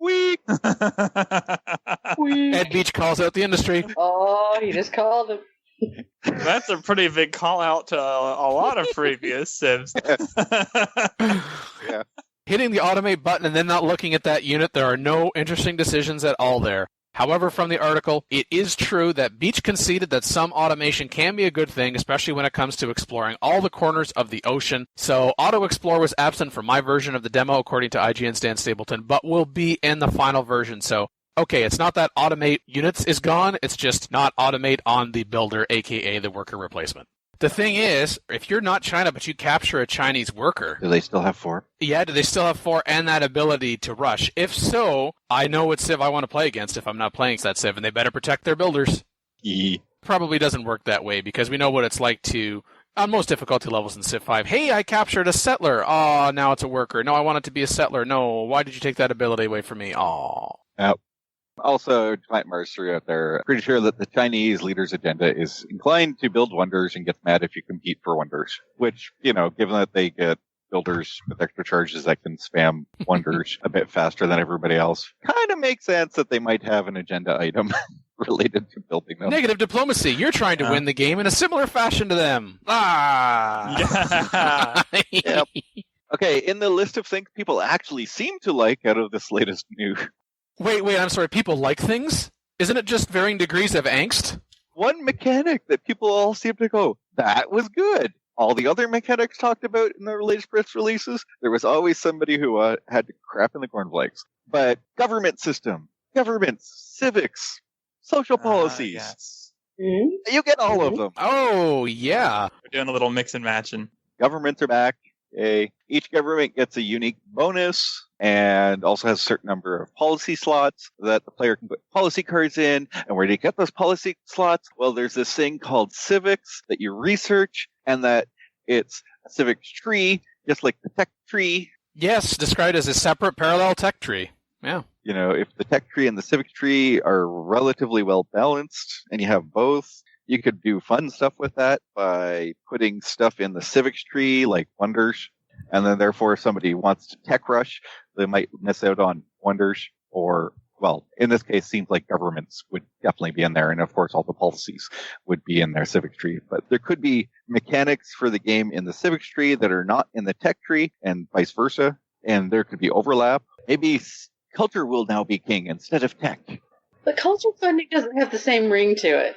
Weak! Weak. Ed Beach calls out the industry. Oh, you just called him. That's a pretty big call out to a lot of previous Civs. Yeah. Hitting the automate button and then not looking at that unit, there are no interesting decisions at all there. However, from the article, it is true that Beach conceded that some automation can be a good thing, especially when it comes to exploring all the corners of the ocean. So, Auto Explore was absent from my version of the demo, according to IGN's Dan Stapleton, but will be in the final version. So, okay, it's not that automate units is gone, it's just not automate on the builder, aka the worker replacement. The thing is, if you're not China, but you capture a Chinese worker... Do they still have 4? Yeah, do they still have 4 and that ability to rush? If so, I know what Civ I want to play against if I'm not playing that Civ, and they better protect their builders. Probably doesn't work that way, because we know what it's like to... On most difficulty levels in Civ 5, hey, I captured a settler. Oh, now it's a worker. No, I want it to be a settler. No, why did you take that ability away from me? Oh. Yep. Also, Giant Mars threw out there, pretty sure that the Chinese leader's agenda is inclined to build wonders and gets mad if you compete for wonders. Which, given that they get builders with extra charges that can spam wonders a bit faster than everybody else, kind of makes sense that they might have an agenda item related to building them. Negative diplomacy. You're trying to win the game in a similar fashion to them. Ah! Yeah. Yep. Okay, in the list of things people actually seem to like out of this latest new... Wait, I'm sorry, people like things? Isn't it just varying degrees of angst? One mechanic that people all seem to go, that was good. All the other mechanics talked about in the latest press releases, there was always somebody who had to crap in the cornflakes. But government system, governments, civics, social policies, Yes. Mm-hmm. you get all of them. Oh, yeah. We're doing a little mix and matching. Governments are back. Each government gets a unique bonus and also has a certain number of policy slots that the player can put policy cards in. And where do you get those policy slots? Well, there's this thing called civics that you research, and that it's a civics tree, just like the tech tree. Yes, described as a separate parallel tech tree. Yeah. If the tech tree and the civics tree are relatively well balanced and you have both, you could do fun stuff with that by putting stuff in the civics tree, like wonders, and then therefore if somebody wants to tech rush, they might miss out on wonders, or, well, in this case, seems like governments would definitely be in there, and of course all the policies would be in their civics tree. But there could be mechanics for the game in the civics tree that are not in the tech tree, and vice versa, and there could be overlap. Maybe culture will now be king instead of tech. But culture funding doesn't have the same ring to it.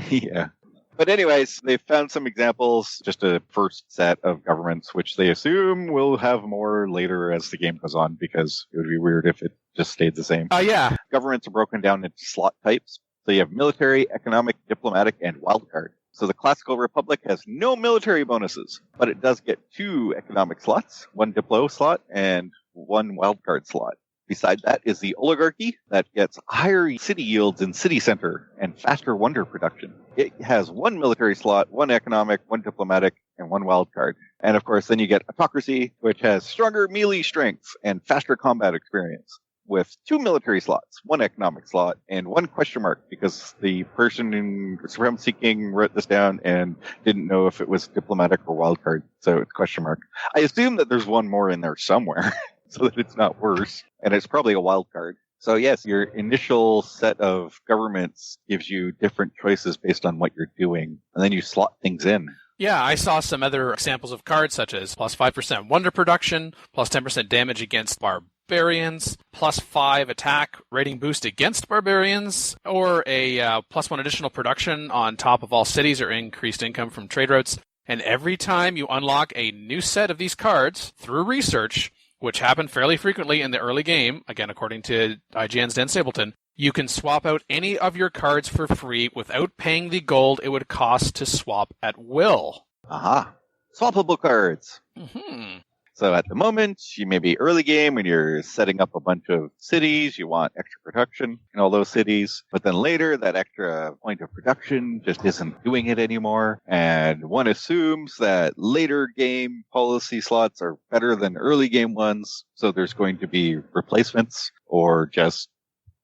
Yeah. But anyways, they found some examples, just a first set of governments, which they assume will have more later as the game goes on, because it would be weird if it just stayed the same. Yeah. Governments are broken down into slot types. So you have military, economic, diplomatic, and wildcard. So the classical republic has no military bonuses, but it does get 2 economic slots, 1 diplo slot and 1 wildcard slot. Beside that is the oligarchy that gets higher city yields in city center and faster wonder production. It has one military slot, one economic, one diplomatic, and one wild card. And of course, then you get Autocracy, which has stronger melee strength and faster combat experience, with two military slots, one economic slot, and one question mark, because the person in Supremacy King wrote this down and didn't know if it was diplomatic or wild card, so it's question mark. I assume that there's one more in there somewhere, so that it's not worse, and it's probably a wild card. So yes, your initial set of governments gives you different choices based on what you're doing, and then you slot things in. Yeah, I saw some other examples of cards such as plus 5% wonder production, plus 10% damage against barbarians, plus 5 attack rating boost against barbarians, or a plus 1 additional production on top of all cities or increased income from trade routes. And every time you unlock a new set of these cards through research, which happened fairly frequently in the early game, again, according to IGN's Dan Sableton, you can swap out any of your cards for free without paying the gold it would cost to swap at will. Aha. Swappable cards. Mm-hmm. So at the moment, you may be early game when you're setting up a bunch of cities, you want extra production in all those cities, but then later that extra point of production just isn't doing it anymore, and one assumes that later game policy slots are better than early game ones, so there's going to be replacements or just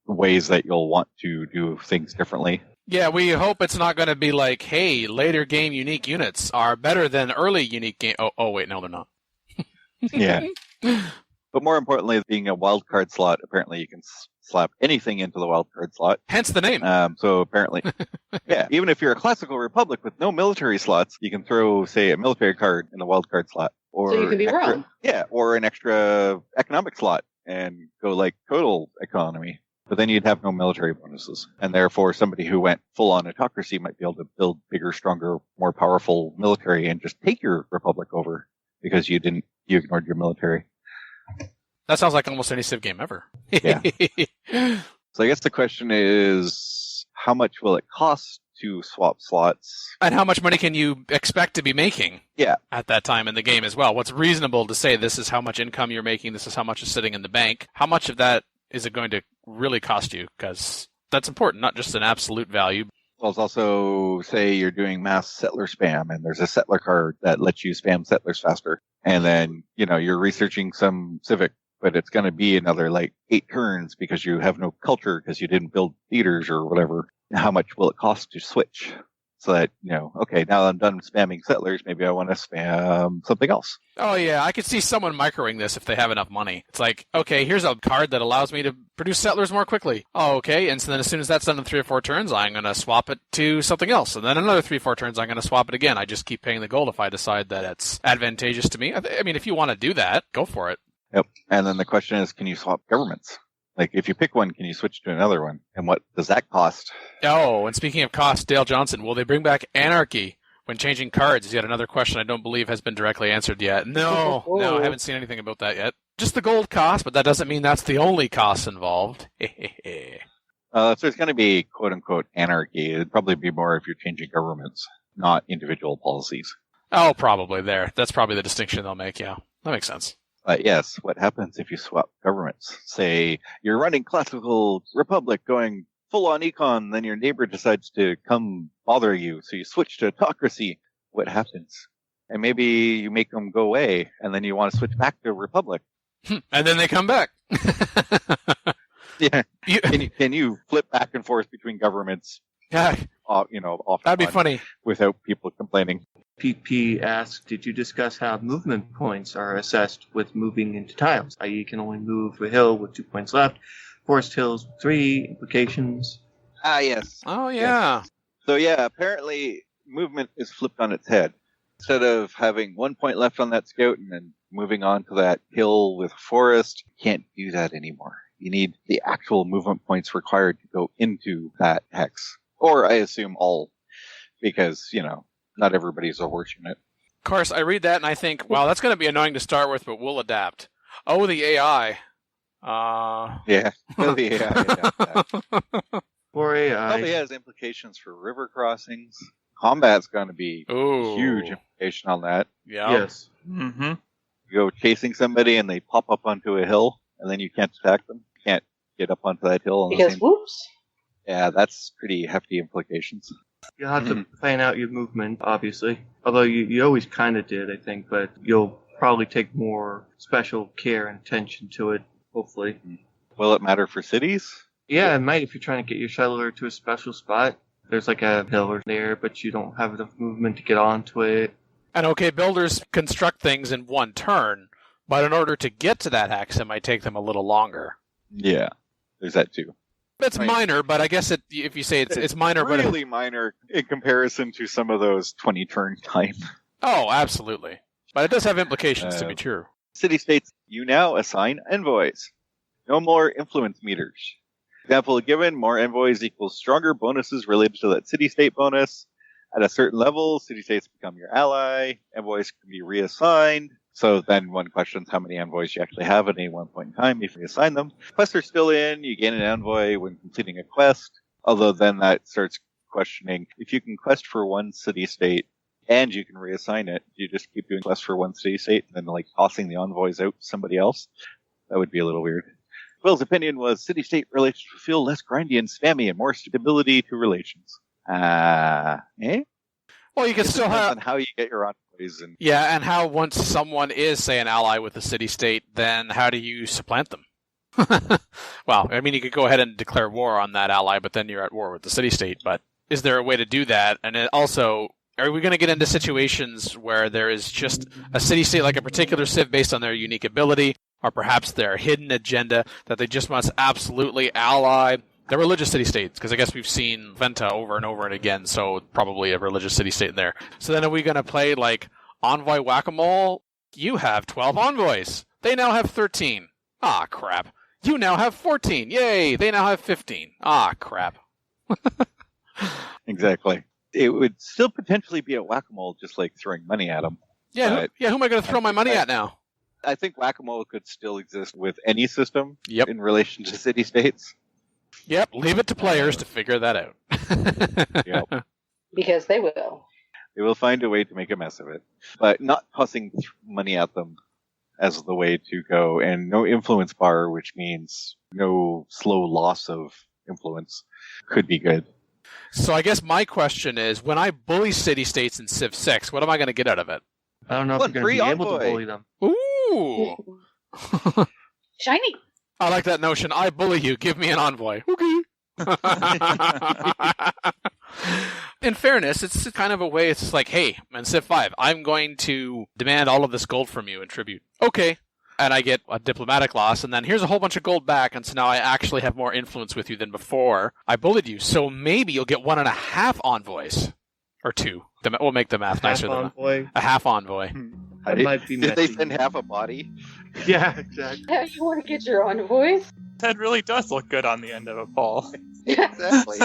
ways that you'll want to do things differently. Yeah, we hope it's not going to be like, hey, later game unique units are better than early unique game. Oh, wait, no, they're not. Yeah. But more importantly, being a wildcard slot, apparently you can slap anything into the wildcard slot. Hence the name. So apparently, yeah, even if you're a classical republic with no military slots, you can throw, say, a military card in the wildcard slot. Or So you can be wrong. Yeah, or an extra economic slot and go like total economy. But then you'd have no military bonuses. And therefore, somebody who went full on autocracy might be able to build bigger, stronger, more powerful military and just take your republic over because you ignored your military. That sounds like almost any Civ game ever. Yeah. So I guess the question is, how much will it cost to swap slots? And how much money can you expect to be making? Yeah. At that time in the game as well? What's reasonable to say this is how much income you're making, this is how much is sitting in the bank? How much of that is it going to really cost you? Because that's important, not just an absolute value. Well, it's also, say you're doing mass settler spam and there's a settler card that lets you spam settlers faster. And then, you're researching some civic, but it's going to be another 8 turns because you have no culture because you didn't build theaters or whatever. How much will it cost to switch? So that, okay, now I'm done spamming settlers, maybe I want to spam something else. Oh, yeah, I could see someone microing this if they have enough money. It's like, okay, here's a card that allows me to produce settlers more quickly. Oh, okay, and so then as soon as that's done in 3 or 4 turns, I'm going to swap it to something else. And then another 3 or 4 turns, I'm going to swap it again. I just keep paying the gold if I decide that it's advantageous to me. I mean, if you want to do that, go for it. Yep. And then the question is, can you swap governments? If you pick one, can you switch to another one? And what does that cost? Oh, and speaking of cost, Dale Johnson, will they bring back anarchy when changing cards? Is yet another question I don't believe has been directly answered yet. No, I haven't seen anything about that yet. Just the gold cost, but that doesn't mean that's the only cost involved. So there's going to be quote-unquote anarchy. It'd probably be more if you're changing governments, not individual policies. Oh, probably there. That's probably the distinction they'll make, yeah. That makes sense. But yes, what happens if you swap governments? Say you're running classical republic going full on econ, then your neighbor decides to come bother you, so you switch to autocracy. What happens? And maybe you make them go away, and then you want to switch back to republic. And then they come back. Yeah. Can you flip back and forth between governments? Yeah. Off That'd be funny. Without people complaining. PP asks, did you discuss how movement points are assessed with moving into tiles? I.e., you can only move a hill with 2 points left, forest hills with 3 implications. Ah, yes. Oh, yeah. Yes. So, yeah, apparently movement is flipped on its head. Instead of having 1 point left on that scout and then moving on to that hill with forest, you can't do that anymore. You need the actual movement points required to go into that hex. Or, I assume, all. Because, not everybody's a horse unit. Of course, I read that and I think, wow, that's going to be annoying to start with, but we'll adapt. Oh, the AI. Yeah, the AI. For AI. Probably has implications for river crossings. Combat's going to be Ooh. a huge implication on that. Yeah. Yes. Mm-hmm. You go chasing somebody and they pop up onto a hill, and then you can't attack them. You can't get up onto that hill. Because whoops. Yeah, that's pretty hefty implications. You'll have to plan out your movement, obviously. Although you always kind of did, I think, but you'll probably take more special care and attention to it, hopefully. Will it matter for cities? Yeah, it might if you're trying to get your shuttler to a special spot. There's like a pillar there, but you don't have enough movement to get onto it. And okay, builders construct things in one turn, but in order to get to that hex, it might take them a little longer. Yeah, there's that too. It's Right. minor, but I guess if you say it's minor, but really minor in comparison to some of those 20-turn time. oh, absolutely. But it does have implications to be true. City-states, you now assign envoys. No more influence meters. Example given, more envoys equals stronger bonuses related to that city-state bonus. At a certain level, city-states become your ally. Envoys can be reassigned. So then one questions how many envoys you actually have at any one point in time if you assign them. Quests are still in. You gain an envoy when completing a quest. Although then that starts questioning, if you can quest for one city-state and you can reassign it, do you just keep doing quests for one city-state and then like tossing the envoys out to somebody else? That would be a little weird. Will's opinion was city-state relations feel less grindy and spammy and more stability to relations. Well, you can still have on how you get your envoys and and how once someone is, say, an ally with the city-state, then how do you supplant them? Well, I mean, you could go ahead and declare war on that ally, but then you're at war with the city-state. But is there a way to do that? And also, are we going to get into situations where there is just a city-state, like a particular civ, based on their unique ability, or perhaps their hidden agenda that they just must absolutely ally? They're religious city-states, because I guess we've seen Venta over and over and again, so probably a religious city-state in there. So then are we going to play, like, Envoy Whack-A-Mole? You have 12 envoys. They now have 13. Ah, crap. You now have 14. Yay! They now have 15. Ah, crap. Exactly. It would still potentially be a whack-a-mole, just like throwing money at them. Yeah, who am I going to throw my money at now? I think whack-a-mole could still exist with any system Yep. in relation to city-states. Yep, leave it to players to figure that out. Yep. Because they will. They will find a way to make a mess of it. But not tossing money at them as the way to go, and no influence bar, which means no slow loss of influence, could be good. So I guess my question is, when I bully city-states in Civ 6, what am I going to get out of it? I don't know if One you're going to be free able to envoy. bully them. Ooh! Shiny. I like that notion. I bully you. Give me an envoy. Okay. In fairness, it's kind of a way, it's just like, hey, in Civ 5, I'm going to demand all of this gold from you in tribute. Okay. And I get a diplomatic loss, and then here's a whole bunch of gold back, and so now I actually have more influence with you than before I bullied you. So maybe you'll get 1.5 envoys. Or 2. We'll make the math nicer than Envoy. a half envoy. That might be Did they messy. send half a body? Yeah, exactly. How you want to get your envoys? That really does look good on the end of a ball. Exactly.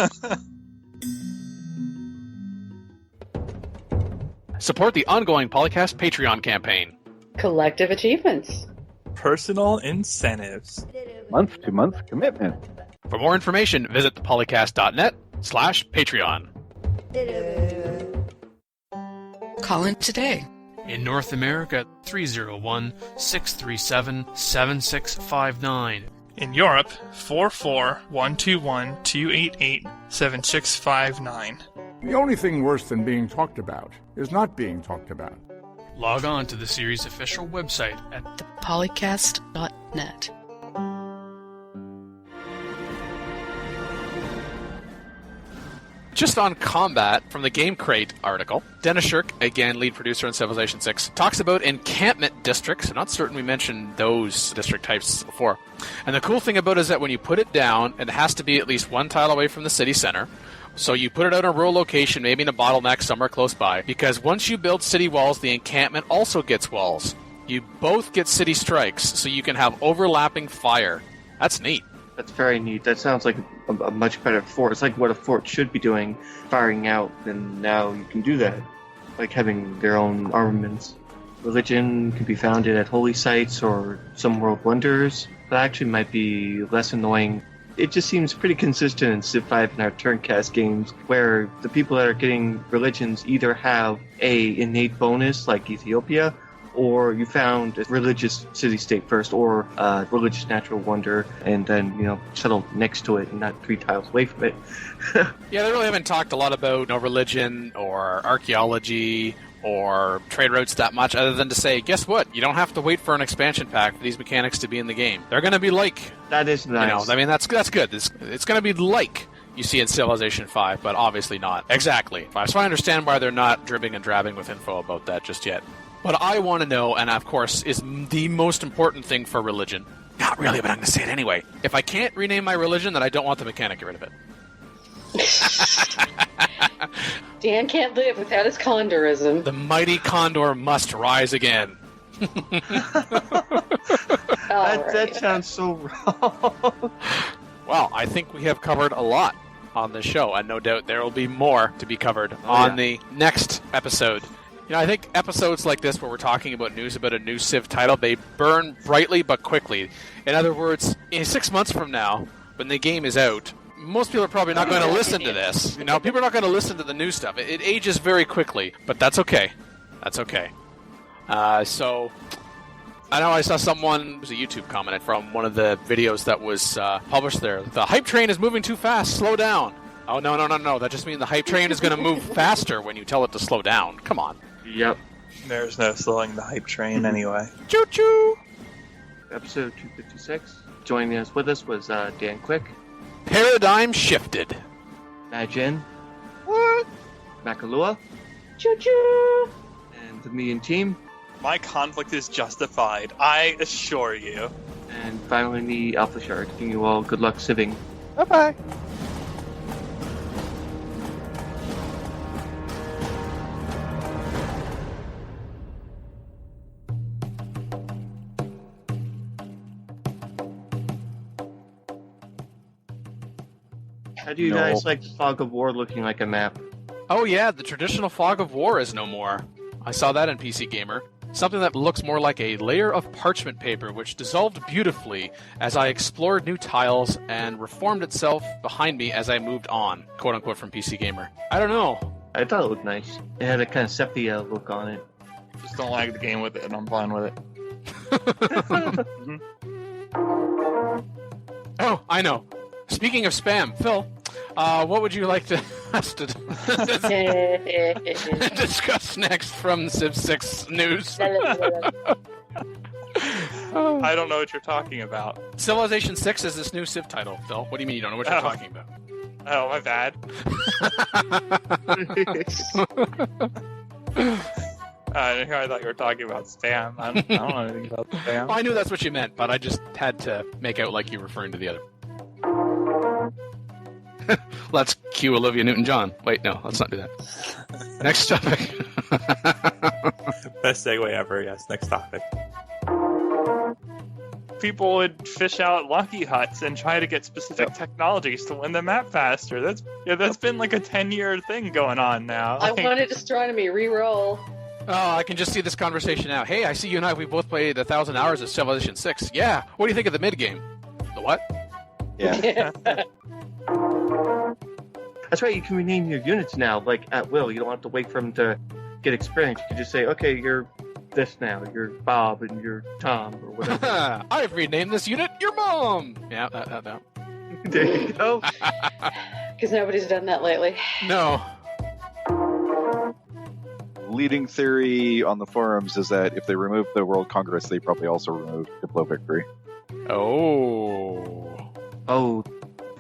Support the ongoing PolyCast Patreon campaign. Collective achievements. Personal incentives. Month-to-month commitment. For more information, visit thepolycast.net/Patreon. Call in today. In North America, 301-637-7659. In Europe, 44121-288-7659. The only thing worse than being talked about is not being talked about. Log on to the series' official website at thepolycast.net. Just on combat, from the Game Crate article, Dennis Shirk, again lead producer on Civilization 6, talks about encampment districts. I'm not certain we mentioned those district types before. And the cool thing about it is that when you put it down, it has to be at least one tile away from the city center. So you put it out in a rural location, maybe in a bottleneck somewhere close by, because once you build city walls, the encampment also gets walls. You both get city strikes, so you can have overlapping fire. That's neat. That's very neat. That sounds like a much better fort. It's like what a fort should be doing, firing out, and now you can do that. Like having their own armaments. Religion can be founded at holy sites or some world wonders. That actually might be less annoying. It just seems pretty consistent in Civ 5 and our turncast games, where the people that are getting religions either have a innate bonus, like Ethiopia, or you found a religious city-state first, or a religious natural wonder, and then, settle next to it and not 3 tiles away from it. Yeah, they really haven't talked a lot about religion or archaeology or trade routes that much, other than to say, guess what? You don't have to wait for an expansion pack for these mechanics to be in the game. They're going to be like... That is nice. That's good. It's going to be like you see in Civilization 5, but obviously not. Exactly. So I understand why they're not dribbing and drabbing with info about that just yet. What I want to know, and of course is the most important thing for religion, not really, but I'm going to say it anyway. If I can't rename my religion, then I don't want the mechanic. Get rid of it. Dan can't live without his condorism. The mighty condor must rise again. That sounds so wrong. Well, I think we have covered a lot on this show, and no doubt there will be more to be covered on the next episode. I think episodes like this where we're talking about news about a new Civ title, they burn brightly but quickly. In other words, in 6 months from now, when the game is out, most people are probably not going to listen to this. People are not going to listen to the new stuff. It ages very quickly, but that's okay. That's okay. So, I know I saw someone, it was a YouTube comment from one of the videos that was published there. The hype train is moving too fast. Slow down. Oh, no. That just means the hype train is going to move faster when you tell it to slow down. Come on. Yep. There's no slowing the hype train anyway. Choo-choo! Episode 256. Joining us with us was Dan Quick. Paradigm shifted. Majin. What? Makalua. Choo-choo! And the Me and Team. My conflict is justified, I assure you. And finally me, Alpha Shark. Wishing you all good luck civing. Bye-bye. How do you guys like the Fog of War looking like a map? Oh yeah, the traditional Fog of War is no more. I saw that in PC Gamer. Something that looks more like a layer of parchment paper which dissolved beautifully as I explored new tiles and reformed itself behind me as I moved on, quote-unquote from PC Gamer. I don't know. I thought it looked nice. It had a kind of sepia look on it. Just don't lag the game with it, and I'm fine with it. Oh, I know. Speaking of spam, Phil, what would you like us to discuss next from Civ 6 news? I don't know what you're talking about. Civilization 6 is this new Civ title, Phil. What do you mean you don't know what you're talking about? Oh, my bad. I thought you were talking about spam. I don't know anything about spam. Well, I knew that's what you meant, but I just had to make out like you were referring to the other. Let's cue Olivia Newton-John. Wait, no, let's not do that. Next topic. Best segue ever, yes. Next topic. People would fish out lucky huts and try to get specific technologies to win the map faster. That's been like a 10-year thing going on now. I wanted astronomy re-roll. Oh, I can just see this conversation now. Hey, I see you and I, we both played 1,000 hours of Civilization 6. Yeah, what do you think of the mid-game? The what? Yeah. That's right, you can rename your units now, like, at will. You don't have to wait for them to get experience. You can just say, okay, you're this now. You're Bob and you're Tom, or whatever. I've renamed this unit your mom! Yeah, that. There you go. Because nobody's done that lately. No. Leading theory on the forums is that if they remove the World Congress, they probably also remove Diplo Victory. Oh.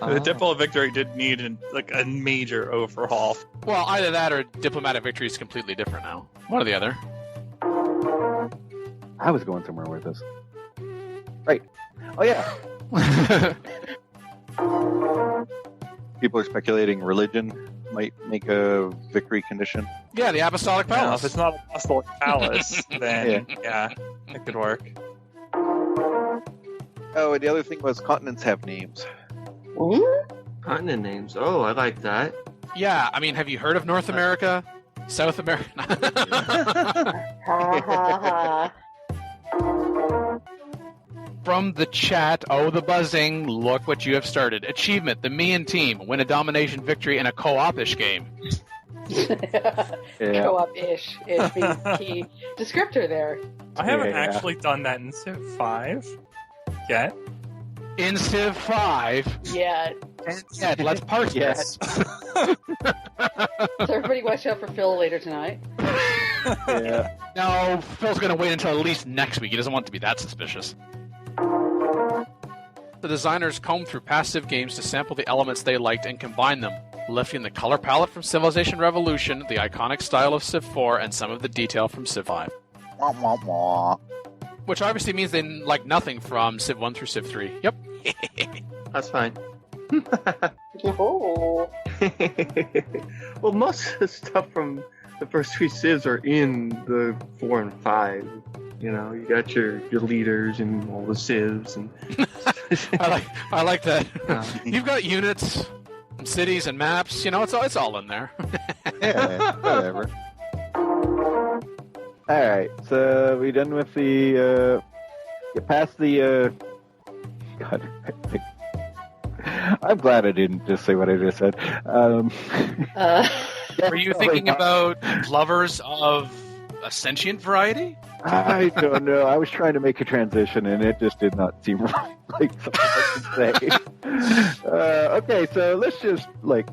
The Diplo Victory did need a major overhaul. Well, either that or Diplomatic Victory is completely different now. One or the other. I was going somewhere with this. Right. Oh, yeah. People are speculating religion might make a victory condition. Yeah, the Apostolic Palace. Well, if it's not Apostolic Palace, then yeah, it could work. Oh, and the other thing was continents have names. Ooh. Continent names. Oh, I like that. Yeah, I mean, have you heard of North America? South America? From the chat, oh, the buzzing, look what you have started. Achievement, the Me and Team, win a domination victory in a co-op-ish game. Yeah. Co-op-ish. Ish being key descriptor there. I haven't Yeah. actually done that in Civ 5 yet. In Civ 5, Yeah. yet, let's parse this. So everybody watch out for Phil later tonight. Yeah. No, Phil's going to wait until at least next week. He doesn't want to be that suspicious. The designers combed through past Civ games to sample the elements they liked and combine them, lifting the color palette from Civilization Revolution, the iconic style of Civ 4, and some of the detail from Civ 5. Wah, wah, wah. Which obviously means they like nothing from Civ 1 through Civ 3. Yep. That's fine. Oh. Well, most of the stuff from the first 3 Civs are in the 4 and 5. You know, you got your leaders and all the Civs, and I like that. You've got units, and cities, and maps. You know, it's all in there. Yeah, whatever. Alright, so we done with the, get past the, God, I'm glad I didn't just say what I just said. Were you thinking about lovers of a sentient variety? I don't know. I was trying to make a transition, and it just did not seem right. Like something I could say. Okay, so let's just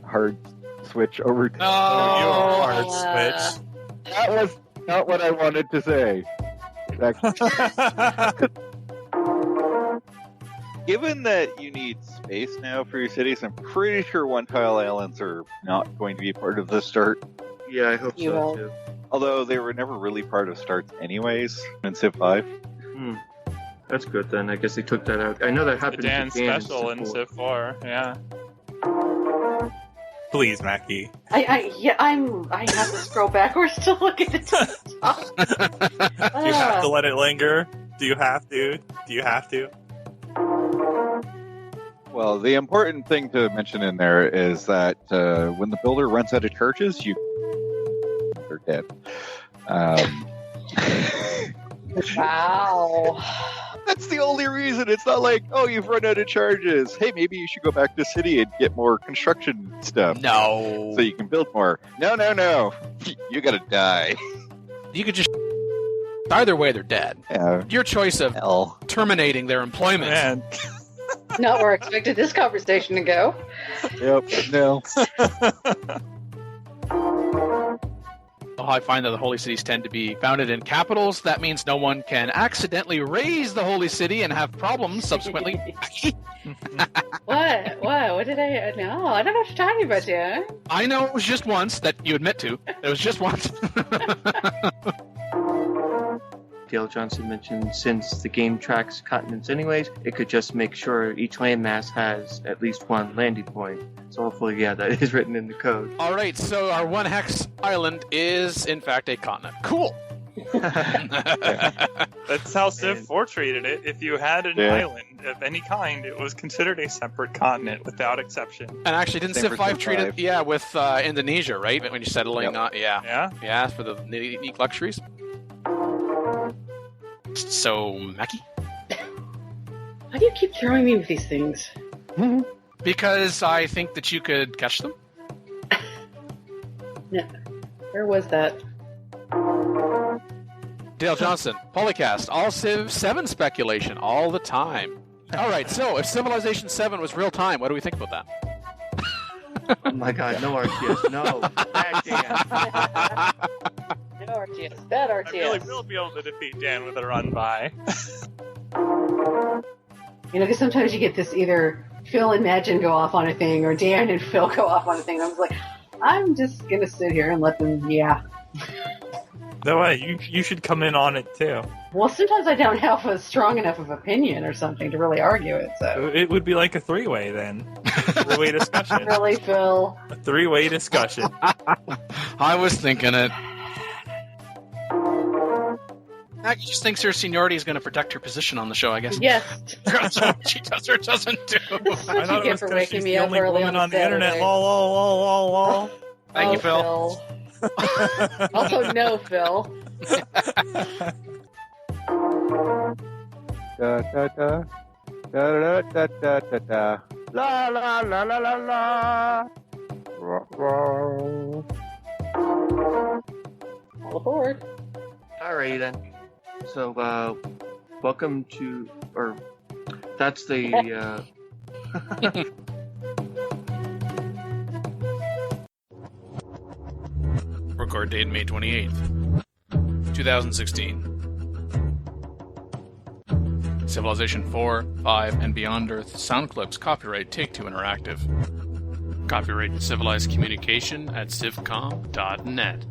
hard switch over to. No, hard switch. That was not what I wanted to say. Given that you need space now for your cities, I'm pretty sure one-tile islands are not going to be part of the start. yeah, I hope You so won't. too. Although they were never really part of starts anyways in Civ 5. That's good then. I guess they took that out. I know that The happened Dan to Dan special in Civ 4, yeah. Please, Mackie. I have to scroll backwards to look at the top. Do you have to let it linger? Do you have to? Do you have to? Well, the important thing to mention in there is that when the builder runs out of charges, they're dead. Wow. That's the only reason. It's not like, oh, you've run out of charges. Hey, maybe you should go back to the city and get more construction stuff. No. So you can build more. No. You gotta die. You could just. Either way, they're dead. Yeah. Your choice of Hell. terminating their employment. Man, Not where I expected this conversation to go. Yep. No. I find that the holy cities tend to be founded in capitals. That means no one can accidentally raise the holy city and have problems subsequently. What? What did I? No, I don't know what you're talking about, Dan. I know it was just once that you admit to. It was just once. Dale Johnson mentioned since the game tracks continents anyways, it could just make sure each landmass has at least one landing point. So hopefully, yeah, that is written in the code. All right, so our one hex island is in fact a continent. Cool. that's how Civ 4 treated it. If you had an Yeah. island of any kind, it was considered a separate continent without exception. And actually, didn't Same Civ for 5 Civ treat it? 5. Yeah, with Indonesia, right? When you're settling, Yep. Yeah? for the unique luxuries. So, Mackie? Why do you keep throwing me with these things? Because I think that you could catch them. Where was that? Dale Johnson, PolyCast, all Civ 7 speculation all the time. All right, so if Civilization 7 was real time, what do we think about that? Oh my god, no RTS, no. Bad Dan. No RTS. Bad RTS. I really will be able to defeat Dan with a run by. You know, because sometimes you get this either Phil and Magin go off on a thing, or Dan and Phil go off on a thing. And I was like, I'm just gonna sit here and let them. Yeah. No way, you should come in on it too. Well, sometimes I don't have a strong enough of opinion or something to really argue it. So It would be like a three-way then. Three-way discussion. really, Phil. A three-way discussion. I was thinking it. Maggie just thinks her seniority is going to protect her position on the show, I guess. Yes. That's what she does or doesn't do. That's what you get for waking me the up only early woman on the internet. Saturday. Lol, lol, lol, lol, lol. Thank you, Phil. Also, no, Phil. Da da da da da da da da da. La la la la la la. Ra, ra. All aboard. Alrighty then. So, welcome to, or that's the. Record date May 28th, 2016. Civilization 4, 5, and Beyond Earth sound clips copyright Take-Two Interactive. Copyright Civilized Communication at civcom.net.